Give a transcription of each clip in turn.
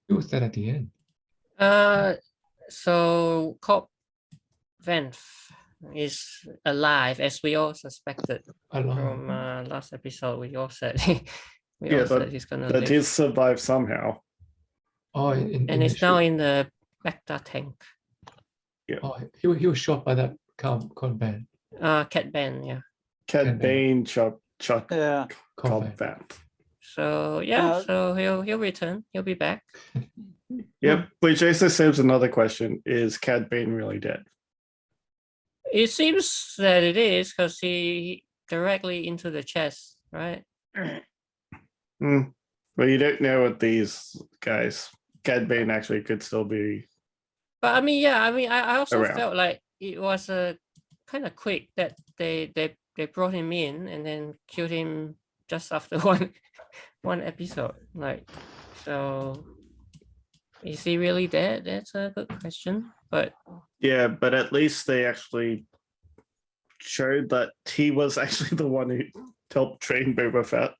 Who was that at the end? So Cobb Vanth is alive, as we all suspected from last episode. We all said said he's gonna live. He's survived somehow. Oh, and he's now in the Bacta tank. Yeah. Oh, he was shot by that Cobb Vanth. Cad Bane, yeah. Cad Bane shot Cobb Vanth. So yeah, so he'll return. He'll be back. Yep, which also saves another question: is Cad Bane really dead? It seems that it is, because he directly into the chest, right? Well, you don't know what these guys. Cad Bane actually could still be. But I also around. felt like it was kind of quick that they brought him in and then killed him just after one episode. Like, so is he really dead? That's a good question. But yeah, but at least they actually showed that he was actually the one who helped train Boba Fett.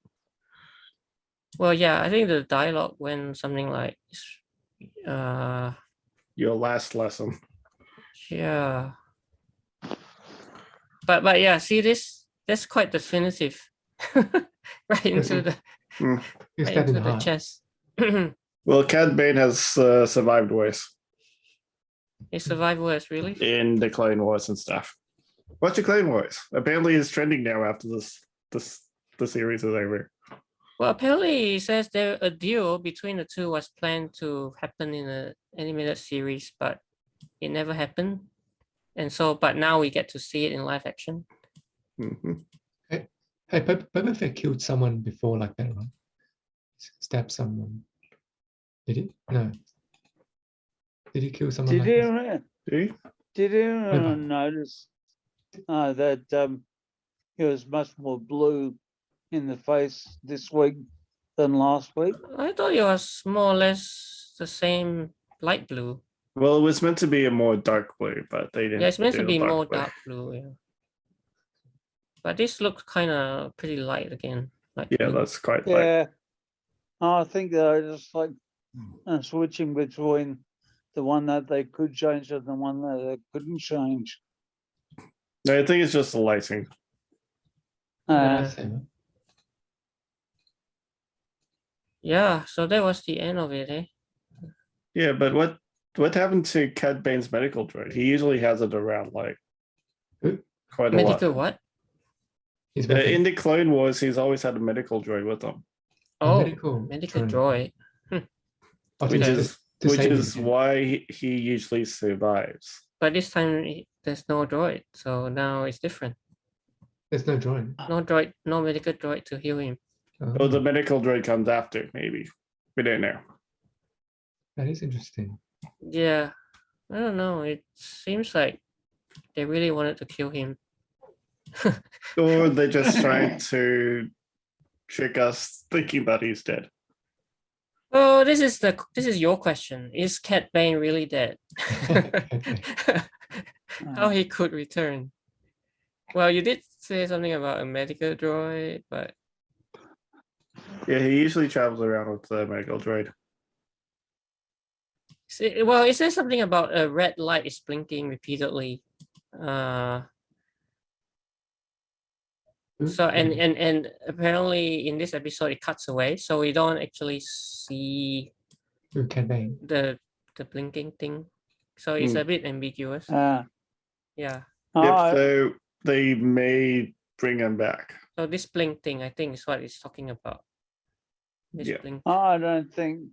Well, yeah, I think the dialogue went something like, your last lesson. Yeah. But yeah, see that's quite definitive. right into the chest. Well, Cad Bane has survived worse. He survived worse, really? In the Clone Wars and stuff. What's the Clone Wars? Apparently it's trending now after the series is over. Well, apparently it says there a deal between the two was planned to happen in an animated series, but it never happened. And so, but now we get to see it in live action. Mm-hmm. Hey, Boba Fett killed someone before like that, right? Stabbed someone. Did he? No. Did he kill someone? Did you notice that he was much more blue in the face this week than last week? I thought it was more or less the same light blue. Well, it was meant to be a more dark blue, but they didn't. Yeah, it's meant to be more dark blue, yeah. But this looks kind of pretty light again. Yeah, blue. That's quite light. Yeah, I think they're just like switching between the one that they could change and the one that they couldn't change. No, I think it's just the lighting. Yeah, so that was the end of it, eh? Yeah, but what happened to Cad Bane's medical droid? He usually has it around like quite a lot. Medical what? In the Clone Wars, he's always had a medical droid with him. Oh, medical droid. Which is why he usually survives. But this time there's no droid, so now it's different. There's no droid. No medical droid to heal him. Oh, the medical droid comes after, maybe. We don't know. That is interesting. Yeah, I don't know. It seems like they really wanted to kill him. Or they're just trying to trick us thinking that he's dead. Oh, this is your question. Is Cad Bane really dead? How he could return? Well, you did say something about a medical droid, but yeah, he usually travels around with the medical droid. Well, it says something about a red light is blinking repeatedly. So and apparently in this episode it cuts away, so we don't actually see the blinking thing. So it's a bit ambiguous. Yeah. Yep, so they may bring him back. So this blink thing, I think, is what it's talking about. This blink. I don't think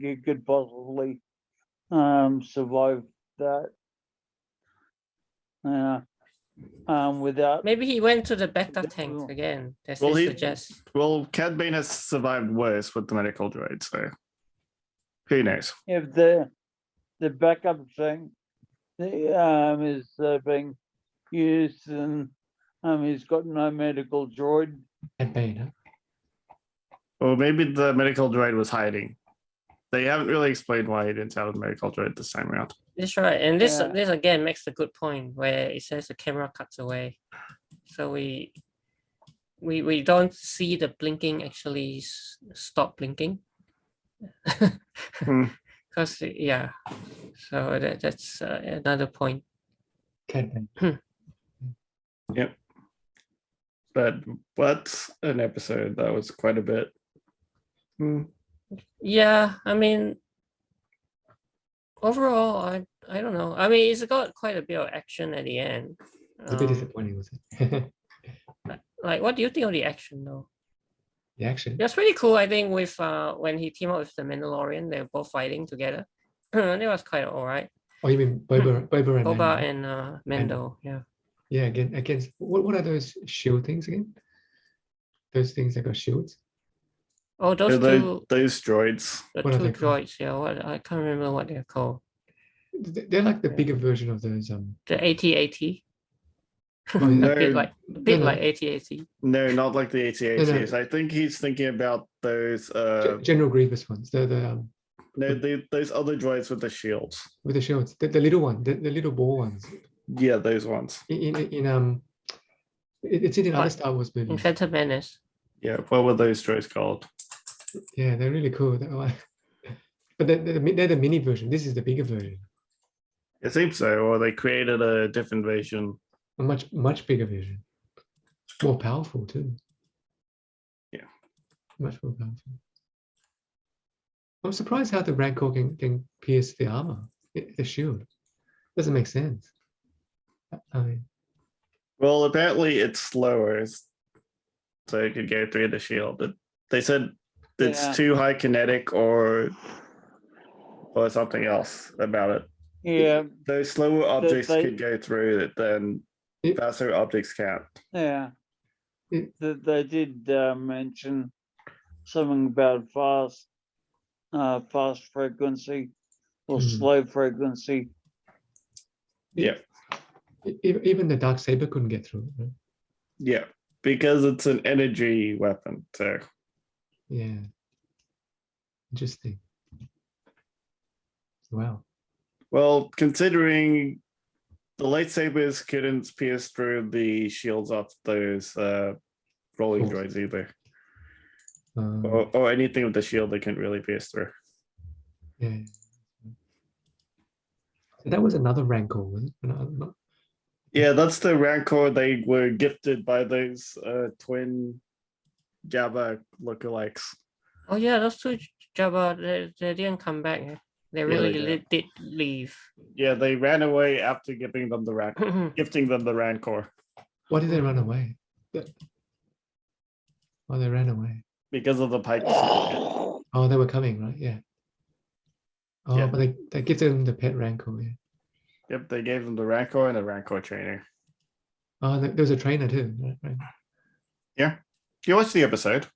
you could possibly survive that. Without, maybe he went to the Bacta tank again. That's what he suggests. Well, Cad Bane has survived worse with the medical droid, so who knows? If the backup thing is being used and he's got no medical droid. Cad Bane, huh? Or maybe the medical droid was hiding. They haven't really explained why he didn't have a medical droid this time around. That's right, and this again makes a good point where it says the camera cuts away, so we don't see the blinking actually stop blinking. Hmm. Because yeah, so that's another point. Cad Bane. Yep. But what's an episode? That was quite a bit. Hmm. Yeah, I mean, overall, I don't know. I mean, it's got quite a bit of action at the end. It's a bit disappointing, was it? Like, what do you think of the action though? The action. That's pretty cool. I think with when he teamed up with the Mandalorian, they were both fighting together. That was quite all right. Oh, you mean Boba and Boba Mando? and Mando, yeah. Yeah, against what are those shield things again? Those things that got shields. Oh, those Yeah, two, those droids. the what are two they called? droids. Yeah, what I can't remember what they're called. They're like the Yeah. bigger version of those. The AT-AT. Oh, A bit No, like no. like AT-AT. no, not like the AT-ATs. No. I think he's thinking about those. General Grievous ones. The No, those other droids with the shields. with the shields. The little one. The little ball ones. Yeah, those ones. It's in other What? Star Wars In movies. Phantom Menace. Yeah, what were those droids called? Yeah, they're really cool. But they're the mini version. This is the bigger version. It seems so. Or they created a different version. A much bigger version. More powerful too. Yeah. Much more powerful. I'm surprised how the Rancor can pierce the armor, the shield. Doesn't make sense. I mean, Well, apparently it's slower, so it could go through the shield. They said it's Yeah. too high kinetic or something else about it. Yeah, Those slower objects they- could go through it, then It- faster objects can't. yeah. It- They did mention something about fast frequency or Mhm. slow frequency. Yeah, even the dark saber couldn't get through it. Right? yeah, because it's an energy weapon. So Yeah. Interesting. Wow. well, considering the lightsabers couldn't pierce through the shields of those rolling Cool. droids either, Um, or anything with the shield they couldn't really pierce through. yeah. So that was another Rancor, was it? Yeah, that's the Rancor they were gifted by those twin Jabba lookalikes. Oh yeah, those two Jabba, they didn't come back. They really did. did leave. Yeah, they ran away after giving them the gifting them the Rancor Why did they run away? Why they ran away? because of the pipes. Oh, they were coming, right? Yeah. Oh, Yeah. but they give them the pet Rancor, yeah. Yep, they gave them the Rancor and a Rancor trainer. Oh, there was a trainer too, right? Yeah, you watched the episode.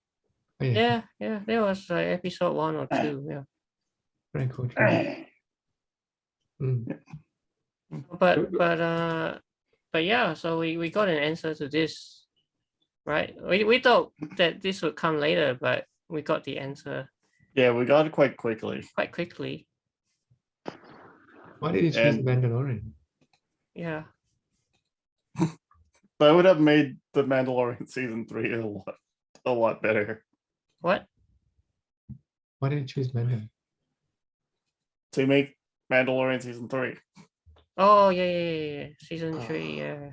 Oh, yeah. Yeah, there was episode 1 or 2. Yeah, Rancor trainer. Mm. but yeah. So we got an answer to this, right? We thought that this would come later, but we got the answer Yeah, we got it quite quickly. quite quickly. Why did he choose And- Mandalorian? Yeah. That would have made the Mandalorian season 3 a lot better. What? Why did he choose Mando? To make Mandalorian season 3. Oh yeah. Season 3. Yeah.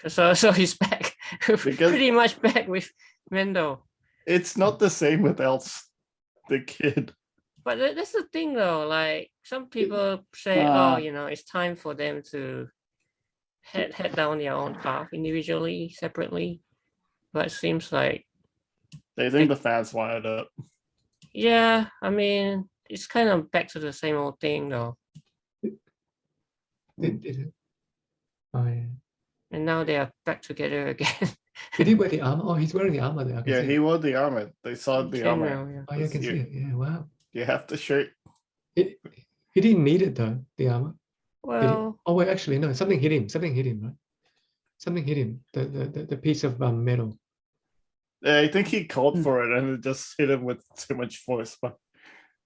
So he's back. Pretty much back with Mando. It's not the same without the kid. But that's the thing though, like some people say, it's time for them to head down their own path individually, separately. But it seems like, They think the fans wanted it. yeah, I mean, it's kind of back to the same old thing though. Did it? Oh, yeah. And now they are back together again. Did he wear the armor? Oh, he's wearing the armor there. I can Yeah, see he it. wore the armor. They saw In the armor. general, yeah. Oh, yeah, I can see it. Yeah, wow. You have to show. He didn't need it though, the armor. Did he? Well, Oh wait, actually no. Something hit him. Something hit him, right? Something hit him. The piece of metal. I think he called for it and it just hit him with too much force. But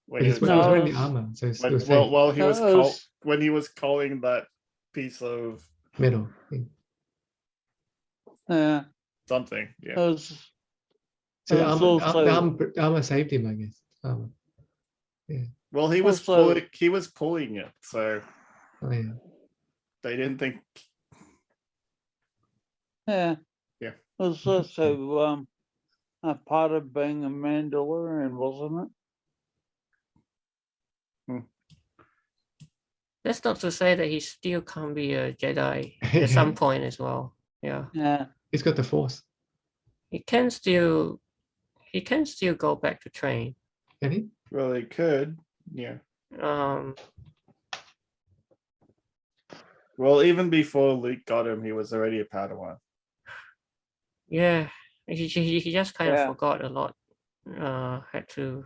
when But he he's was, wearing No. the armor, so it's when- it was while he was Those- when he was calling that piece of metal thing. Yeah, something. Yeah. those So the It's armor, also- the armor saved him, I guess. Well, he was Also- pulling it, so Oh yeah. they didn't think. Yeah. Yeah. It was also a part of being a Mandalorian, wasn't it? That's not to say that he still can't be a Jedi at some point as well. Yeah, Yeah. He's got the Force. he can still go back to train. Can he? Well, he could. Yeah. Well, even before Luke got him, he was already a Padawan. Yeah, he just kind of Yeah. forgot a lot. Had to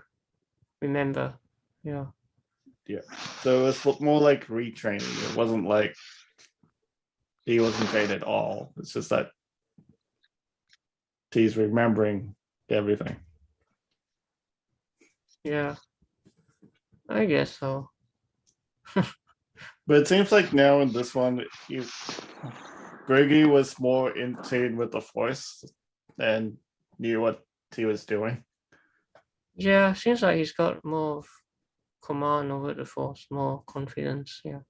remember. Yeah. So it was more like retraining. It wasn't like he wasn't trained at all. It's just that he's remembering everything. Yeah, I guess so. But it seems like now in this one, Grogu was more in tune with the Force and knew what he was doing. Yeah, seems like he's got more of command over the Force, more confidence. Yeah.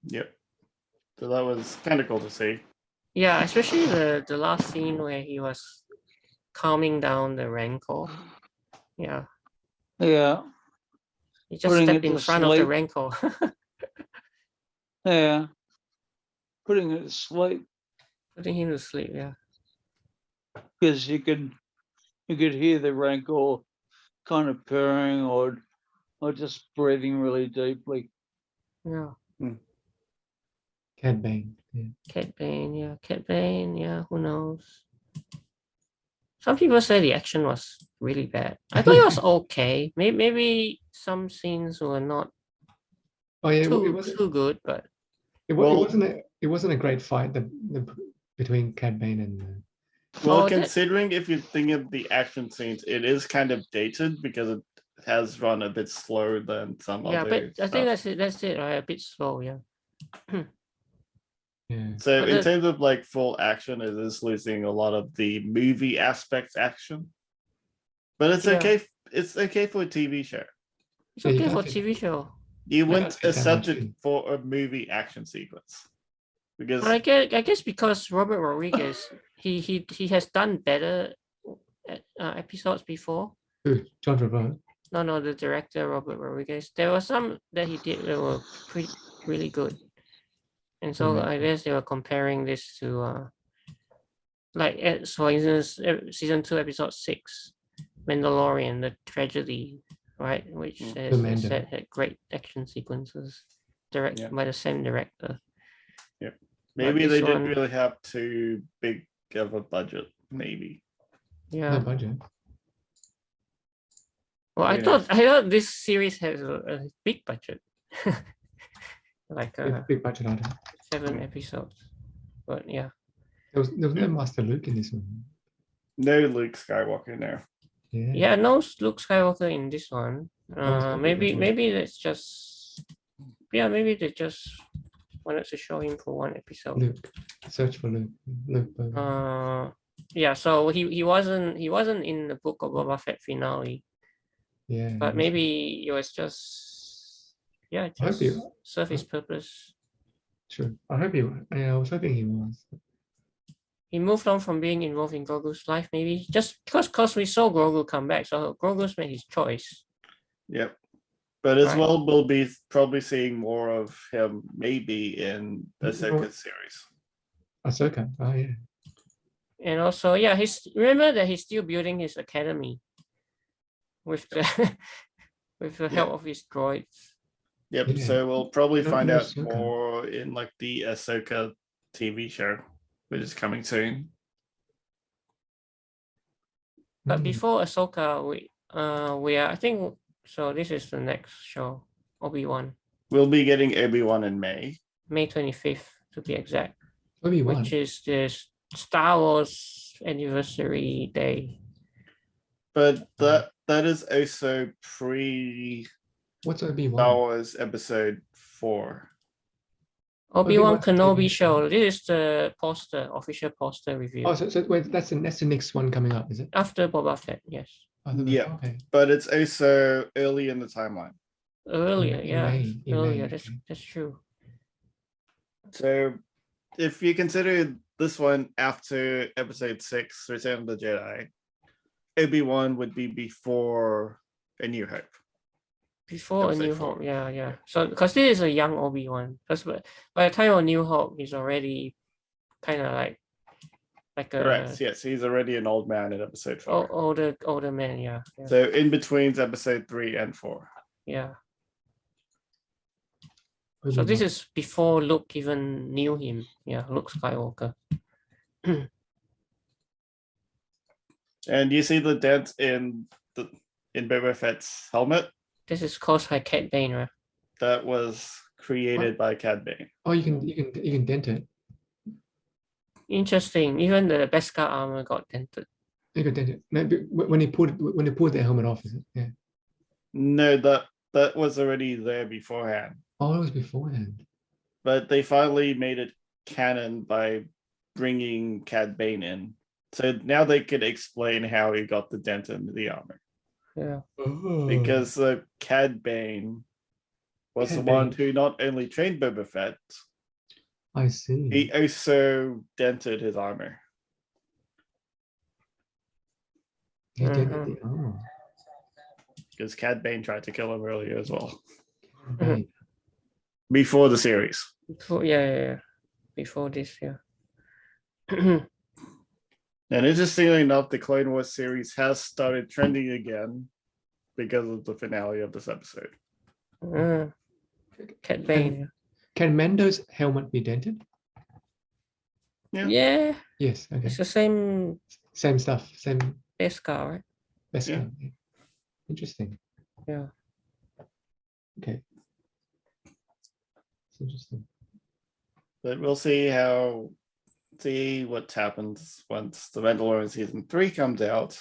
Yep. So that was kind of cool to see. Yeah, especially the last scene where he was calming down the Rancor. Yeah, Yeah. he just Putting stepped it in to front of the sleep. Rancor. Yeah. Putting it to sleep Putting him to sleep. Yeah. because you could hear the Rancor kind of purring or just breathing really deeply. Yeah. Cad Bane. Yeah. Cad Bane. Yeah. Cad Bane. Yeah. Who knows? Some people say the action was really bad. I thought it was okay. Maybe some scenes were not Oh yeah. too good, but It wasn't a great fight between Cad Bane and. Well, Oh, considering if you think of the action scenes, it is kind of dated because it has run a bit slower than some yeah, other but I stuff. think that's it. Right? A bit slow. Yeah. Yeah. So But in terms of like full action, it is losing a lot of the movie aspects action. But it's Yeah. okay. It's okay for a TV show. It's Yeah, you okay can't for say- TV show. You can't wouldn't fit that accept much it in. for a movie action sequence because Well, I guess because Robert Rodriguez, he has done better episodes before. Ooh, John Favreau. No, the director Robert Rodriguez. There were some that he did that were really good, and so Mm. I guess they were comparing this to for instance, season 2, episode 6, Mandalorian, the tragedy, right? Which as I Mando. said had great action sequences, directed by the same director. maybe this they didn't one- really have too big of a budget. Maybe. Yeah. No budget. Well, I Who thought this series has a big budget, like Big budget item. 7 episodes. But yeah, There was no Master Luke in this one. No Luke Skywalker now. Yeah. yeah, no Luke Skywalker in this one. Skywalker, Maybe yeah. maybe that's just maybe they just wanted to show him for one episode. Luke. Search for Luke. Luke. Yeah, so he wasn't in the Book of Boba Fett finale, Yeah. but maybe it was just hope just he- serve his purpose. Sure. I hope he. Yeah, I was hoping he was. He moved on from being involved in Grogu's life, maybe just because we saw Grogu come back, so Grogu's made his choice. Yep. But as Right. well, we'll be probably seeing more of him maybe in the second series. Ahsoka. Oh yeah. And also, remember that he's still building his academy with the with the help of his droids. Yep. Yeah. So we'll probably No, find no out Ahsoka. more in like the Ahsoka TV show, which is coming soon. But Mm. before Ahsoka, we are, I think so. This is the next show, Obi Wan, We'll be getting Obi-Wan in May. May 25th to be exact, Obi Wan. which is the Star Wars anniversary day. But that is also pre What's Obi Star Wan? Wars Episode 4. Obi-Wan Obi-Wan's Kenobi TV show. This is the official poster review. Oh, so wait, that's the next one coming up, is it? After Boba Fett, yes. Yeah. Okay. but it's also early in the timeline. Earlier, in yeah. May, in Earlier, May, that's okay. that's true. So if you consider this one after episode 6, Return of the Jedi, Obi Wan would be before A New Hope. Before A Episode New 4. Hope, yeah. So because this is a young Obi Wan, because by the time of New Hope, he's already kind of like a Correct. Yes, he's already an old man in episode 4. older man, yeah. So in between episode 3 and 4. Yeah. So this is before Luke even knew him. Yeah, Luke Skywalker. And you see the dent in Boba Fett's helmet This is caused by Cad Bane, right? that was created by Cad Bane. Oh, you can dent it. Interesting. Even the Beskar armor got dented. You can dent it. Maybe when he pulled the helmet off, is it? Yeah. No, that was already there beforehand. Oh, it was beforehand. But they finally made it canon by bringing Cad Bane in. So now they could explain how he got the dent in the armor. Yeah. Oh. Because Cad Bane was Cad the one Bane. who not only trained Boba Fett, I see. he also dented his armor. He dented the armor. Because Cad Bane tried to kill him earlier as well. Right. Before the series. Before, yeah. Before this, yeah. And interestingly enough, the Clone Wars series has started trending again because of the finale of this episode. Cad Bane. Can Mando's helmet be dented? Yeah. Yes. Okay. It's the same Same stuff. Same. Beskar, right? Best Yeah. yeah. Interesting. Yeah. Okay. It's interesting. But we'll see what happens once the Mandalorian season 3 comes out.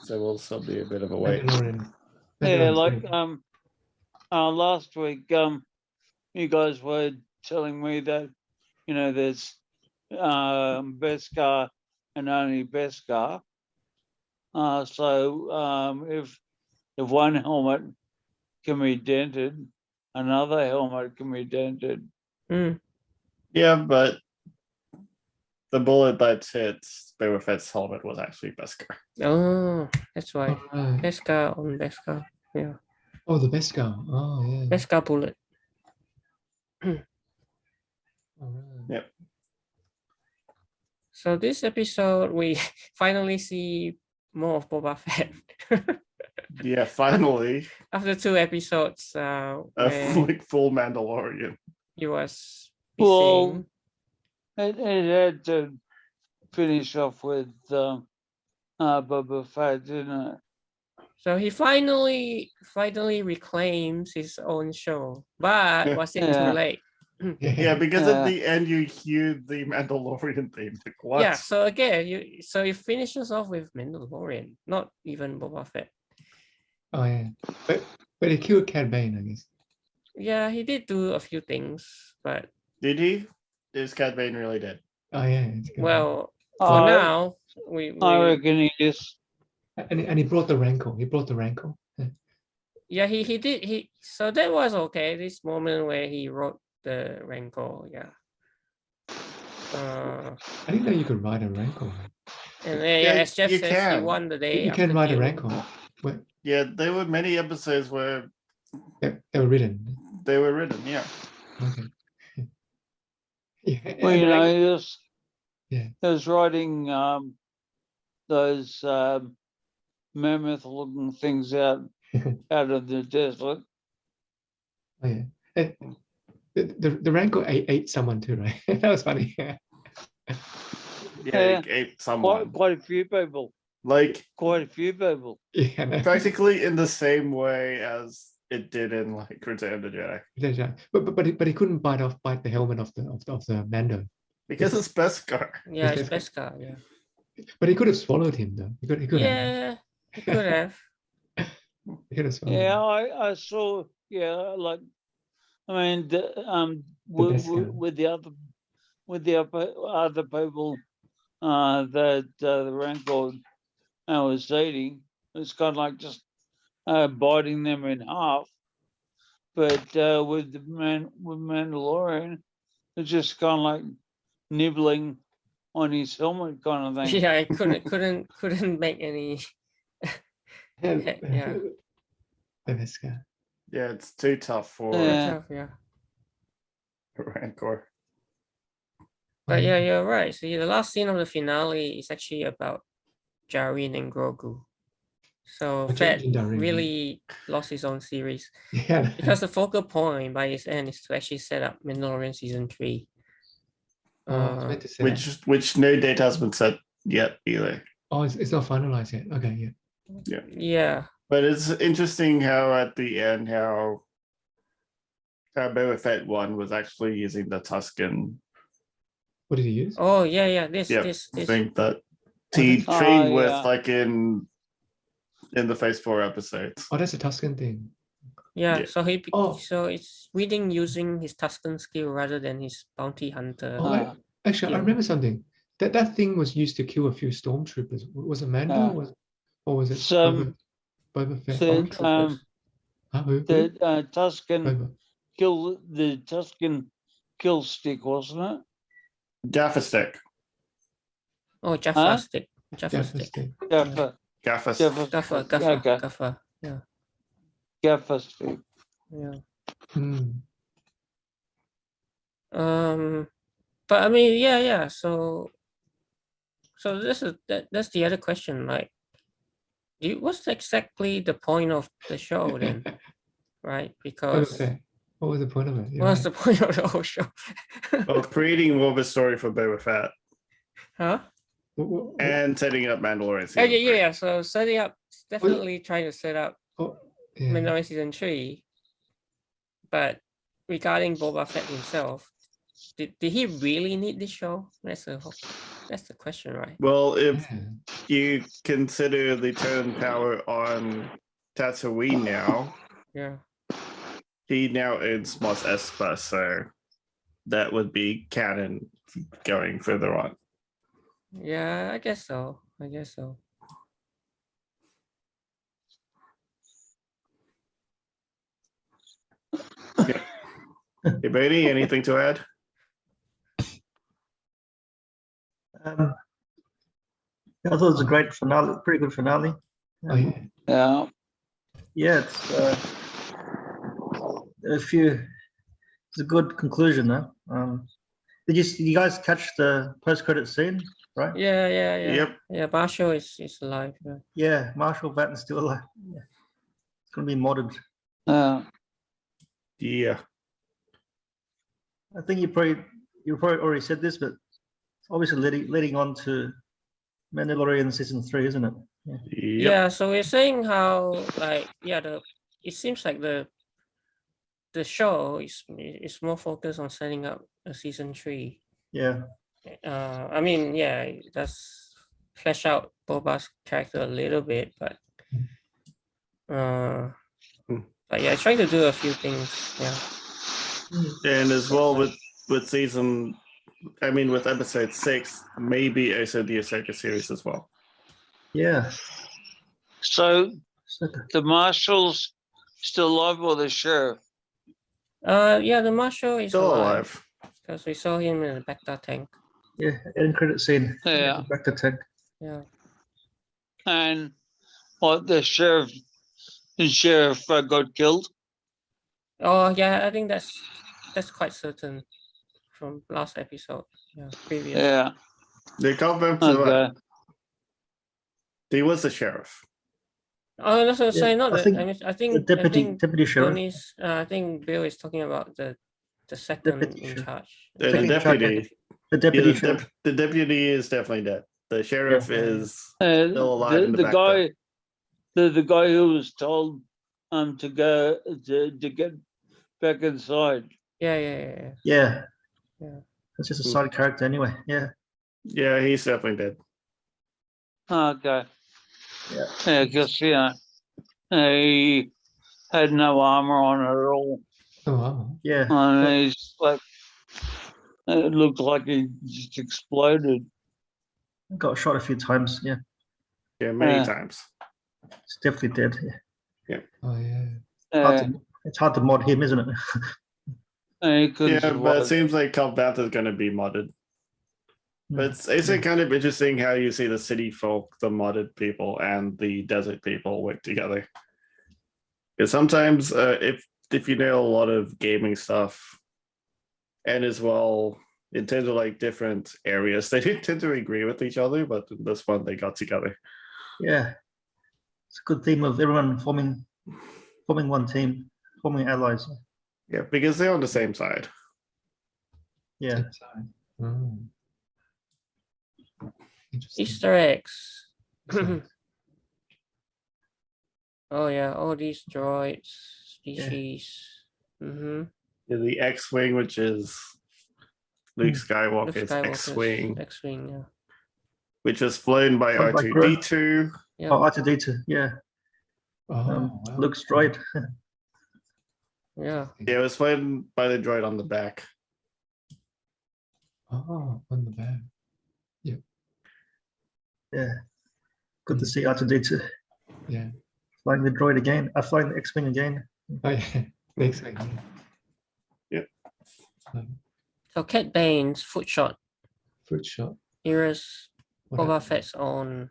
So we'll still be a bit of a wait. Mandalorian. Yeah, Mandalorian's like good. last week, you guys were telling me that there's Beskar and only Beskar. So if one helmet can be dented, another helmet can be dented. Yeah, but the bullet that hit Boba Fett's helmet was actually Beskar. Oh, that's why. Alright. Beskar on Beskar. Yeah. Oh, the best guy. Oh, yeah. Beskar bullet. Alright. Yep. So this episode, we finally see more of Boba Fett. Yeah, finally, After 2 episodes, a where full Mandalorian. he was Well, missing. it had to finish off with Boba Fett, didn't it? So he finally reclaims his own show, but was it too Yeah. late? Yeah, because Yeah. at the end you hear the Mandalorian theme. Like, what? Yeah. So again, he finishes off with Mandalorian, not even Boba Fett. Oh, yeah. But he killed Cad Bane, I guess. Yeah, he did do a few things, but Did he? Is Cad Bane really dead? Oh, yeah. It's good. well, for I- now, we I reckon he just And he brought the rancor. He brought the rancor. Yeah. yeah, he did so that was okay. This moment where he wrote the rancor, yeah. I didn't know you could ride a rancor. And Yeah, as Jeff you says, he can. won the day. You after can ride a killing- rancor. But Yeah, there were many episodes where they were ridden. they were written. Yeah. Okay. Yeah. well, and like- he was Yeah. he was riding those mammoth-looking things out of the desert. Oh, yeah. The rancor ate someone too, right? That was funny. Yeah, Yeah. he ate someone. Quite a few people. Like Quite a few people. Yeah. No. practically in the same way as it did in like Return of the Jedi. Yeah. But he couldn't bite the helmet of the Mando. Because it's Beskar. Yeah, it's Yes. Beskar, yeah. But he could have swallowed him though. He could have. Yeah, he could have. He could have swallowed Yeah, him. I saw. Yeah, like I mean, Beskar. with the other people that the Rancor was eating. It's kind of like just biting them in half. But with Mandalorian, it's just kind of like nibbling on his helmet, kind of thing. Yeah, I couldn't make any. Yeah. This guy. Yeah, it's too tough for Yeah. Tough, yeah. Rancor. But yeah, you're right. See, the last scene of the finale is actually about Jaren and Grogu. So Oh, Fett Jaren, yeah. really lost his own series Yeah. because the focal point by its end is to actually set up Mandalorian season 3. Oh, I was meant to say that. Which no date has been set yet either. Oh, it's not finalized yet. Okay, yeah. Yeah. But it's interesting how at the end how Boba Fett 1 was actually using the Tuscan What did he use? Oh yeah. This thing that he Oh, trained with yeah. like in the Phase 4 episodes. Oh, that's a Tuscan thing. yeah. Yeah. So it's reading using his Tuscan skill rather than his bounty hunter. Oh, actually, I Yeah. remember something. That thing was used to kill a few stormtroopers. Was it Mando? Or was it So, Boba Fett? Stormtroopers. Who? the Tuscan Boba. Tuscan kill stick, wasn't it? Gaffer stick. Oh, Jaffa stick. Jaffa Jaffa stick. stick. Gaffer. Gaffer stick. Gaffer. Yeah. Gaffer stick. Yeah. Hmm. But I mean, yeah. So that's the other question. Like, what's exactly the point of the show then? Right? Boba Because Fett. What was the point of it? You're what's right. the point of the whole show? Well, creating more of a story for Boba Fett Huh? and setting up Mandalorian. Oh, season three. yeah. So setting up, definitely trying to set up Oh, yeah. Mandalorian season 3. But regarding Boba Fett himself, did he really need this show? That's the question, right? Well, if Yeah. you consider the turn power on Tatooine now, Yeah. he now owns Mos Espa, so that would be canon going further on. Yeah, I guess so. Hey, Brady, anything to add? I thought it was a great finale, pretty good finale. Oh, yeah. Yeah. Yeah, it's it's a good conclusion though. Did you guys catch the post-credit scene, right? Yeah. Yep. Yeah, Marshall is alive. Yeah. Yeah, Marshall Vanth's still alive. Yeah. It's gonna be modded. Yeah. I think you probably already said this, but it's obviously leading on to Mandalorian season 3, isn't it? Yeah. Yep. Yeah, so we're saying how it seems like the show is more focused on setting up a season 3. Yeah. I mean, yeah, it does flesh out Boba's character a little bit, but yeah, trying to do a few things. Yeah. And as well with episode 6, maybe also the Ahsoka series as well. Yeah. So the Marshall's still alive or the sheriff? Yeah, the Marshal is Still alive. because we saw him in the Bacta tank. Yeah. End credit scene. Yeah. Back to tank. Yeah. And what the sheriff got killed? Oh yeah, I think that's quite certain from last episode. Yeah, previous. Yeah. They Cobb Vanth Okay. he was the sheriff. Oh, that's what I'm saying. Not I the. think I think the deputy sheriff. Tony's, I think Bill is talking about the second Deputy in sheriff. charge. The Second deputy. The deputy Yeah, sheriff. the deputy is definitely dead. The sheriff is Uh, still alive in the back guy, the guy who was told to go to get back inside. Yeah. Yeah. Yeah. That's just a side character anyway. Yeah. Yeah, he's definitely dead. Okay. Yeah. Yeah, because he had no armor on at all. Oh, wow. Yeah. And he's like, it looked like he just exploded. Got shot a few times. Yeah. Yeah, many Uh, times. It's definitely dead. Yeah. Oh yeah. It's hard to mod him, isn't it? he couldn't Yeah, but it survive. seems like Cobb Vanth is going to be modded. But it's kind of interesting how you see the city folk, the modded people, and the desert people work together. Because sometimes, if you know a lot of gaming stuff, and as well in terms of like different areas, they didn't tend to agree with each other, but in this one they got together. Yeah. It's a good theme of everyone forming one team, forming allies. Yeah, because they're on the same side. Yeah. Same side. Oh. Interesting. Easter eggs. Easter eggs. Oh yeah, all these droids, species. Mm-hmm. Yeah, the X-wing, which is Luke Skywalker's X-wing, X-wing, yeah. which was flown by Flown by R2D2. Yeah. Oh, R2D2, yeah. Oh, wow. Luke's droid. Yeah. Yeah, it was flown by the droid on the back. Oh, on the back. Yeah. Good to see R2D2 Yeah. flying the droid again. Flying the X-Wing again. Oh yeah. Makes sense. Yep. So Cad Bane's foot shot Foot shot. mirrors What Boba happened? Fett's own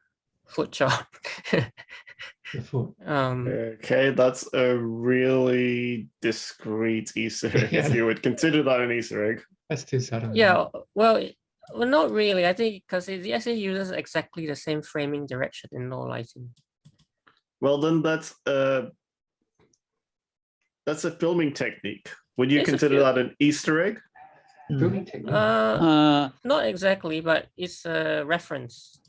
foot shot. The foot. Okay, that's a really discreet Easter egg, if Yeah. you would consider that an Easter egg. That's too subtle. Yeah, well, not really. I think because it actually uses exactly the same framing direction in low lighting. Well, then that's a filming technique. Would you It's a consider fil- that an Easter egg? Filming technique. Not exactly, but it's a reference.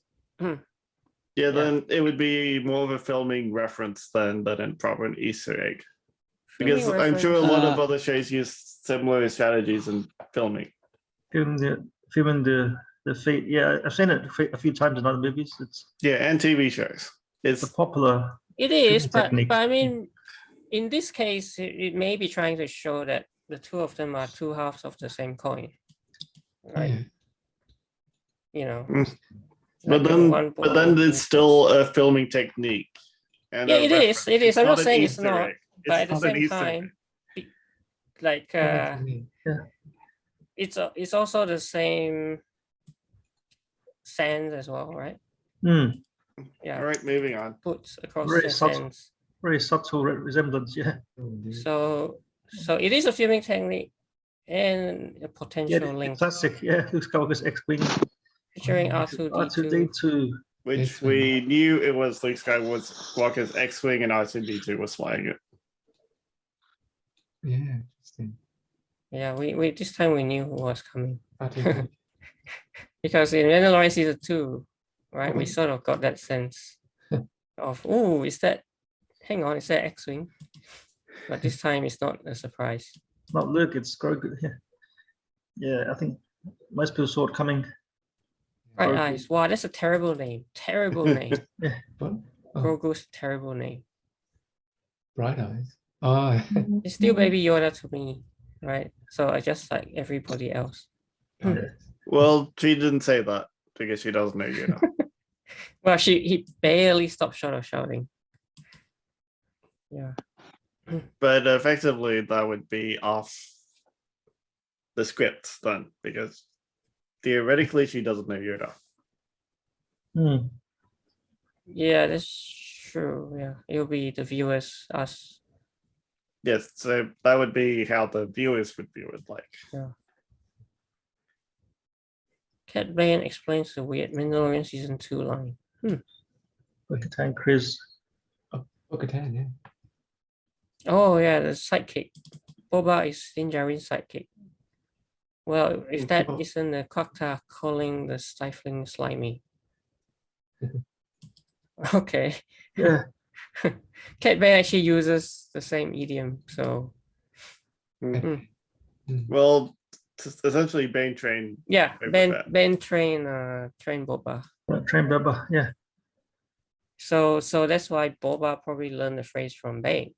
Yeah, then it would be more of a filming reference than a proper Easter egg. Because Filming I'm sure a reference. lot of other shows use similar strategies in filming. Filming the feet. Yeah, I've seen it a few times in other movies. It's Yeah, and TV shows. a popular It is, filming technique. but I mean, in this case, it may be trying to show that the two of them are two halves of the same coin, right? Yeah. You know, But then it's still a filming technique. And Yeah, a it reference. is. It is. I'm not an saying it's Easter not, egg. but at the not an same Easter egg. time, like Filming technique. it's also the same sands as well, right? Yeah, All right, moving on. puts across Very the subtle. sands. Very subtle resemblance. Yeah. Oh, indeed. So it is a filming technique and a Yeah, potential the link classic. Yeah, Luke Skywalker's X-Wing. featuring R2D2. R2D2. Which Excellent. we knew it was Luke Skywalker's X-wing and R2D2 was flying it. Yeah, interesting. Yeah, we this time we knew who was coming R2D2. because in Mandalorian season 2, right, we Oh. sort of got that sense of, oh, is that X-wing? But this time it's not a surprise. It's not Luke, it's Grogu. Yeah. Yeah, I think most people saw it coming. Bright Grogu. Eyes. Wow, that's a terrible name. Terrible name. What? Oh, Grogu's terrible name. Bright Eyes. Oh, It's still Baby Yoda to me, right? So I just like everybody else. Well, she didn't say that because she doesn't know you know. Well, he barely stopped short of shouting. Yeah. But effectively, that would be off the script then, because theoretically she doesn't know Yoda. Yeah, that's true. Yeah, it'll be the viewers, us. Yes, so that would be how the viewers would view it. Like, Cad Bane explains the weird Mandalorian season 2 line. Bo-Katan, Chris. Bo-Katan, yeah. Oh yeah, the sidekick. Boba is Din Djarin's sidekick. Well, if that Oh. isn't the Kokta calling the stifling slimy. Okay. Yeah. Cad Bane actually uses the same idiom, so well, essentially Bane trained. yeah, Boba Fett. Ben train Boba. Train Boba. Yeah. So that's why Boba probably learned the phrase from Bane.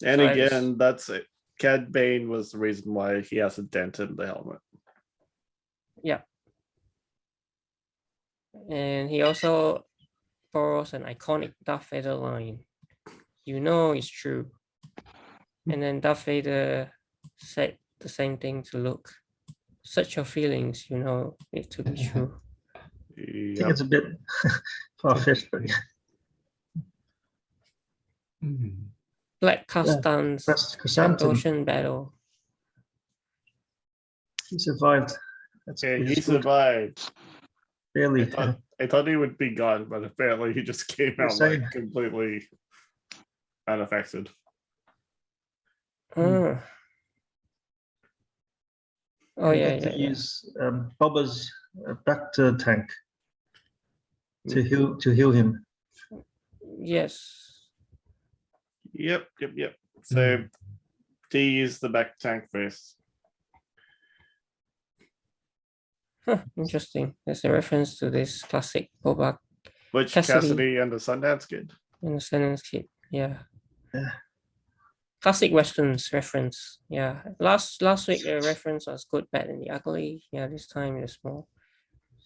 And So I again, that's it. Cad Bane was the reason why he has a dent in the helmet. And he also borrows an iconic Darth Vader line. You know it's true. And then Darth Vader said the same thing to Luke. Search your feelings, you know it to be true. I think Yep. it's a bit far-fetched, but Mm. Black Castan's that's Chrysanthemum. Ocean battle. He survived. That's Yeah, which he is good. survived. Barely. I thought he would be gone, but apparently he just came You're out saying- like completely unaffected. Oh, oh He yeah, had yeah, to yeah. use Boba's Bacta tank to heal him. Yes. Yep. So Mm. D used the back tank first. Huh, interesting. There's a reference to this classic Boba Which Cassidy. Cassidy and the Sundance Kid. in the Sentence Kid. Yeah. Yeah. Classic westerns reference. Yeah. Last week the reference was Good, Bad, and the Ugly. Yeah, this time it's more.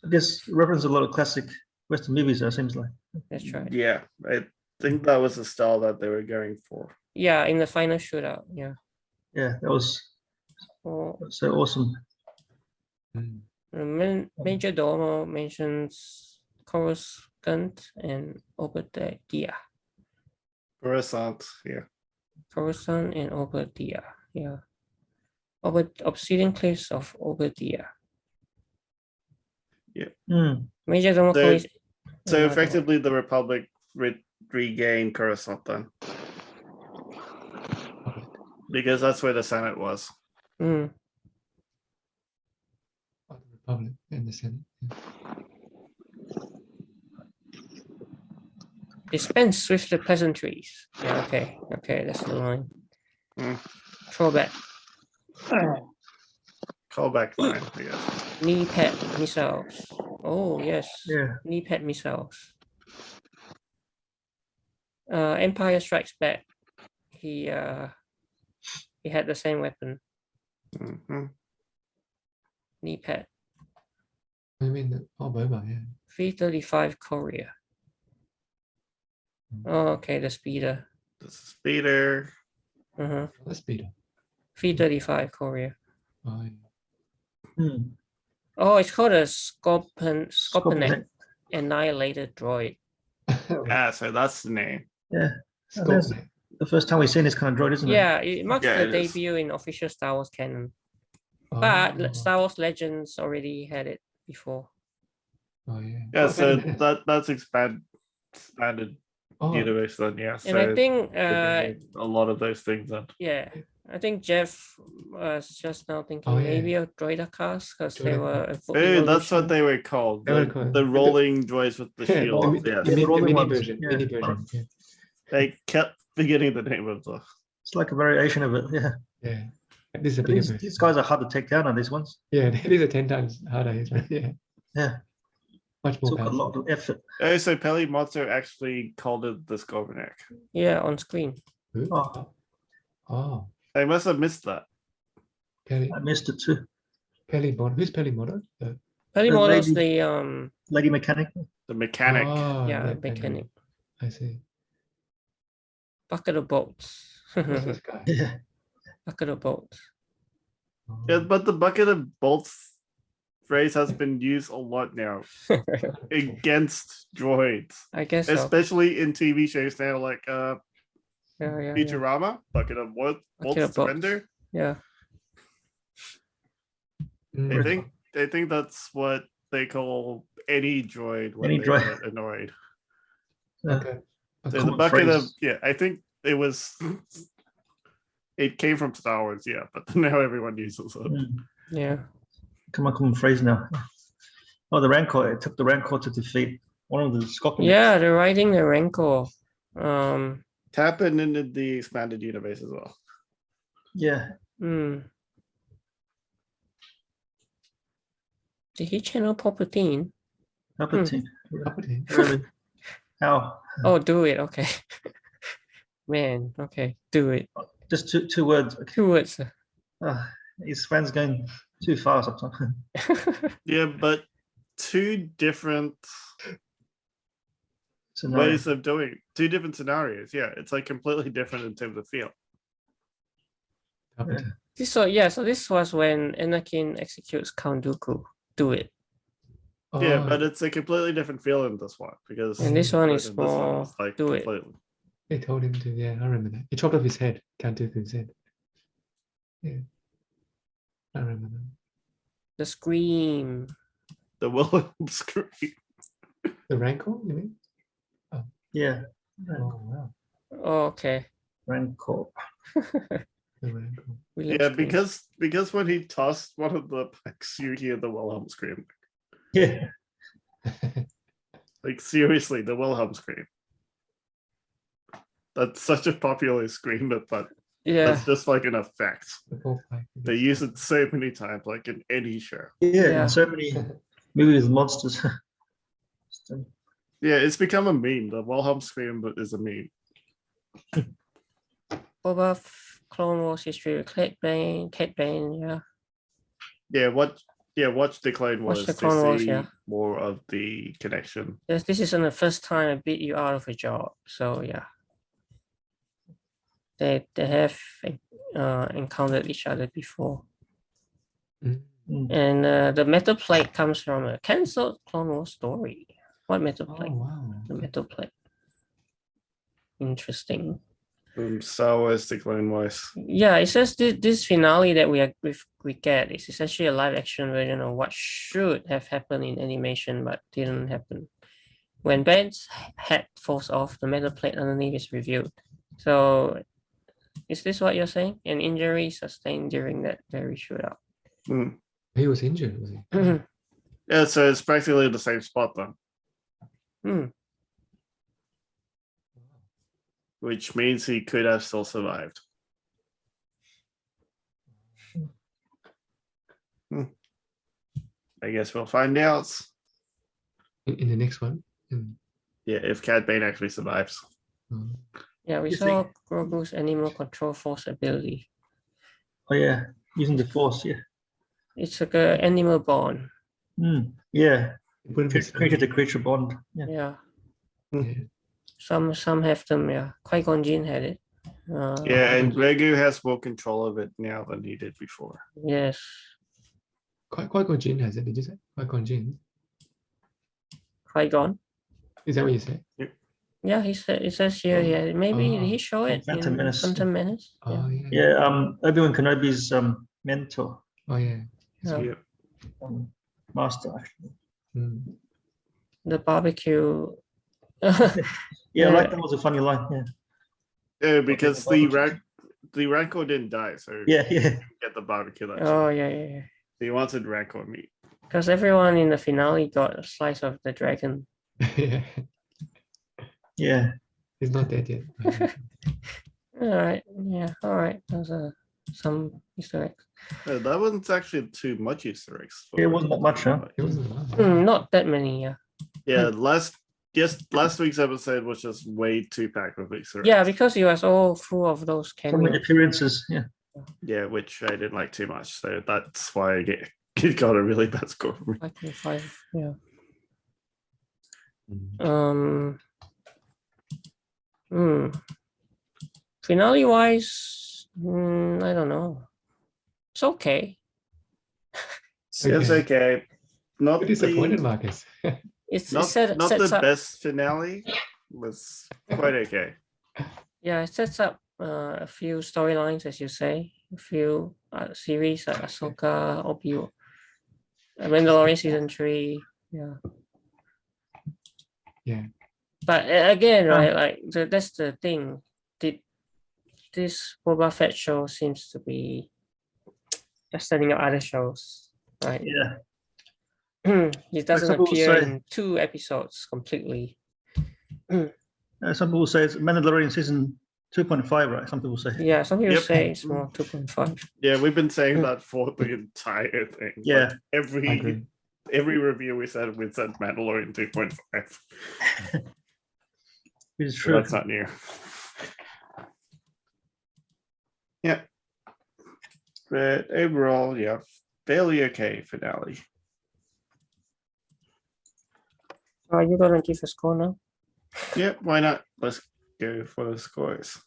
I guess reference a lot of classic Western movies. It seems like. That's right. Yeah, I think that was the style that they were going for. Yeah, in the final shootout. Yeah. Yeah, that was Oh, so awesome. Mm. Major Domo mentions Coruscant and Obadiah. Coruscant, yeah. Coruscant and Obadiah. Yeah. Obsidian Cliffs of Obadiah. Hmm. Major Domo So- calls So another one. effectively, the Republic regained Coruscant then, because that's where the Senate was. Mm. Oh, the Republic and the Senate. Yeah. Dispense with the pleasantries. Yeah, okay, that's the line. Mm. Throwback. Callback line, I guess. Knee pad missiles. Oh yes. Yeah. Knee pad missiles. Empire Strikes Back. He had the same weapon. Mhm. Knee pad. I mean, Boba, yeah. 335 Korea. Oh, okay, the speeder. This is Peter. Uh-huh. That's Peter. 335 Korea. Oh, yeah. Hmm. Oh, it's called a Scorpion Scorpion. Annihilator droid. Ah, so that's the name. Yeah. Scorpion. The first time we've seen this kind of droid, isn't it? Yeah, it marks Yeah, the it is. debut in official Star Wars canon. Oh, But Star Wars Legends already had it before. oh, yeah. Yeah, Oh, so wait a minute. that's expanded Oh, universe then, yeah. And I So think they made a lot of those things then. yeah, I think Jeff was just now thinking Oh, yeah. maybe a droider cast because they Droider were Oh, that's what they were called. They were called- The rolling droids with the yeah, shield. the, Yes. the, the rolling mini ones, version. yeah. Mini version. Yeah. They kept forgetting the name of the. It's like a variation of it. Yeah. Yeah. This is a But bigger These, version. these guys are hard to take down on these ones. Yeah, these are 10 times harder. Right? Yeah. Yeah. Much more Took a powerful. lot of effort. Oh, so Peli Monster actually called it the Scorpionic. Yeah, on screen. Ooh. Oh. Oh, I must have missed that. Peli, I missed it too. Peli Mod. Who's Peli Mod? Pelimono's lady- the Lady Mechanic. The mechanic. Oh, yeah, that mechanic. I see. bucket of bolts. What's this guy? Yeah. Bucket of bolts. Oh. Yeah, but the bucket of bolts phrase has been used a lot now against droids, I guess so. especially in TV shows now, like Yeah, yeah, Futurama. Bucket of bolts Bucket of bolts. surrender. yeah. Mm. I think that's what they call any droid when Any they droid. get annoyed. Okay. So the common bucket of phrase. I think it was it came from Star Wars, yeah, but now everyone uses it. Mm. Yeah. Common phrase now. Oh, the Rancor. It took the Rancor to defeat one of the Scorpions. Yeah, they're riding the Rancor. Happened in the expanded universe as well. Yeah. Hmm. Did he channel Palpatine? Palpatine. Palpatine. Really? How? Oh, do it. Okay. Man, okay, do it. Just two words. Okay. 2 words. His fans going too far sometimes. Yeah, but two different Scenario. ways of doing two different scenarios. Yeah, it's like completely different in terms of feel. Avatar. So this was when Anakin executes Count Dooku. Do it. Yeah, Oh, but it's a completely different feel in this one because And this one in is this more was like do it. completely. they told him to. Yeah, I remember that. He chopped off his head. Count Dooku's head. Yeah, I remember that. The scream. The Wilhelm scream. The Rancor, you mean? Yeah. Oh wow, Oh, okay. Rancor. the Rancor. William Yeah, scream. because when he tossed one of the packs, you hear the Wilhelm scream. Yeah. Like seriously, the Wilhelm scream. That's such a popular scream, but Yeah. that's just like an effect. The whole pack. They use it so many times, like in any show. Yeah. Yeah. And so many movies with monsters. So, Yeah, it's become a meme. The Wilhelm scream is a meme. Boba Clone Wars history with Cad Bane. Yeah. Yeah, watch the Clone Watch Wars the to Clone Wars, see yeah. more of the connection. This isn't the first time I beat you out of a job. So yeah. They have encountered each other before. And the metal plate comes from a cancelled Clone Wars story. What metal Oh plate? wow. The metal plate. Interesting. From Star Wars to Clone Wars. Yeah, it says this finale that we get is essentially a live action version of what should have happened in animation but didn't happen. When Ben's head falls off, the metal plate underneath is revealed. So, is this what you're saying? An injury sustained during that very shootout. Mm. He was injured, was he? Yeah, so it's practically the same spot then. Which means he could have still survived. I guess we'll find out. In the next one. Yeah, if Cad Bane actually survives. Yeah, we You saw think- Grogu's animal control force ability. oh yeah. Using the force, yeah. It's like an animal bond. Yeah. It wouldn't be Created a creature bond. Yeah. Yeah. Yeah. Some have them, yeah. Qui-Gon Jinn had it. Yeah, and Grogu has more control of it now than he did before. Yes. Qui-Gon Jinn has it. Did you say Qui-Gon Jinn? Qui-Gon. Is that what you said? Yeah, it says here, yeah. Maybe did he show it Phantom in Menace. Phantom Menace? Oh yeah. Yeah. Obi-Wan Kenobi's mentor, Oh yeah. Yeah. Yeah. master actually. The barbecue. Yeah, I like that was a funny line. Yeah. Yeah, because the Rancor didn't die, so Yeah. he didn't get the barbecue that Oh, yeah. he wanted Rancor meat. Because everyone in the finale got a slice of the dragon. Yeah. Yeah. He's not dead yet. All right. Yeah. All right. Those are some Easter eggs. That wasn't actually too much Easter eggs. It wasn't that much, huh? It wasn't long. Not that many. Yeah. Yeah, last week's episode was just way too packed with Easter eggs. Yeah, because it was all full of those So many cameos. appearances. Yeah. Yeah, which I didn't like too much. So that's why it got a really bad score for me. 5.5. Yeah. Finale wise, I don't know. It's okay. It's okay. Not You're disappointed, the, Marcus. It's not, set, not sets the up. best finale. Was quite okay. Yeah, it sets up a few storylines, as you say, a few series like Ahsoka, Obi Wan, Mandalorian season 3. Yeah. Yeah. But again, right, like that's the thing. This Boba Fett show seems to be just setting up other shows, right? Yeah. It doesn't some people appear say- in 2 episodes completely. Some people say it's Mandalorian season 2.5, right? Some people say. Yeah, some people Yep. say it's more 2.5. Yeah, we've been saying that for the entire thing. Yeah. Like, I every agree. review we said Mandalorian 2.5. It's So true. that's not new. Yeah. But overall, yeah, fairly okay finale. Are you gonna give a score now? Yep, why not? Let's go for the scores.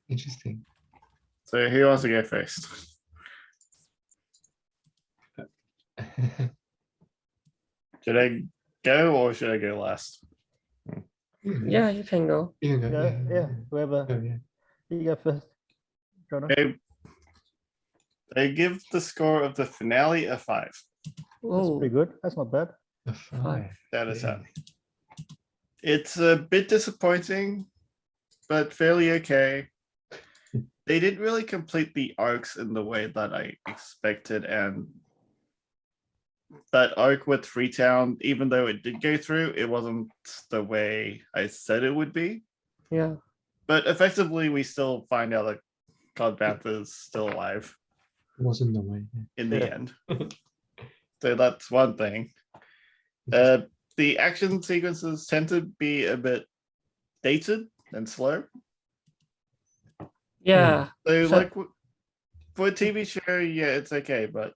Interesting. So who wants to go first? Should I go or should I go last? Yeah, you can go. You can go. Yeah, whoever. Go, yeah. You go first. Jonah. Okay. I give the score of the finale a 5. That's Oh, pretty good. That's not bad. A 5. That is Yeah. how. It's a bit disappointing, but fairly okay. They didn't really complete the arcs in the way that I expected, and that arc with Freetown, even though it did go through, it wasn't the way I said it would be. yeah. But effectively, we still find out that Cobb Vanth is still alive Wasn't the way. Yeah. in the Yeah. end. So that's one thing. The action sequences tend to be a bit dated and slow. Yeah. So, So- like for a TV show, yeah, it's okay, but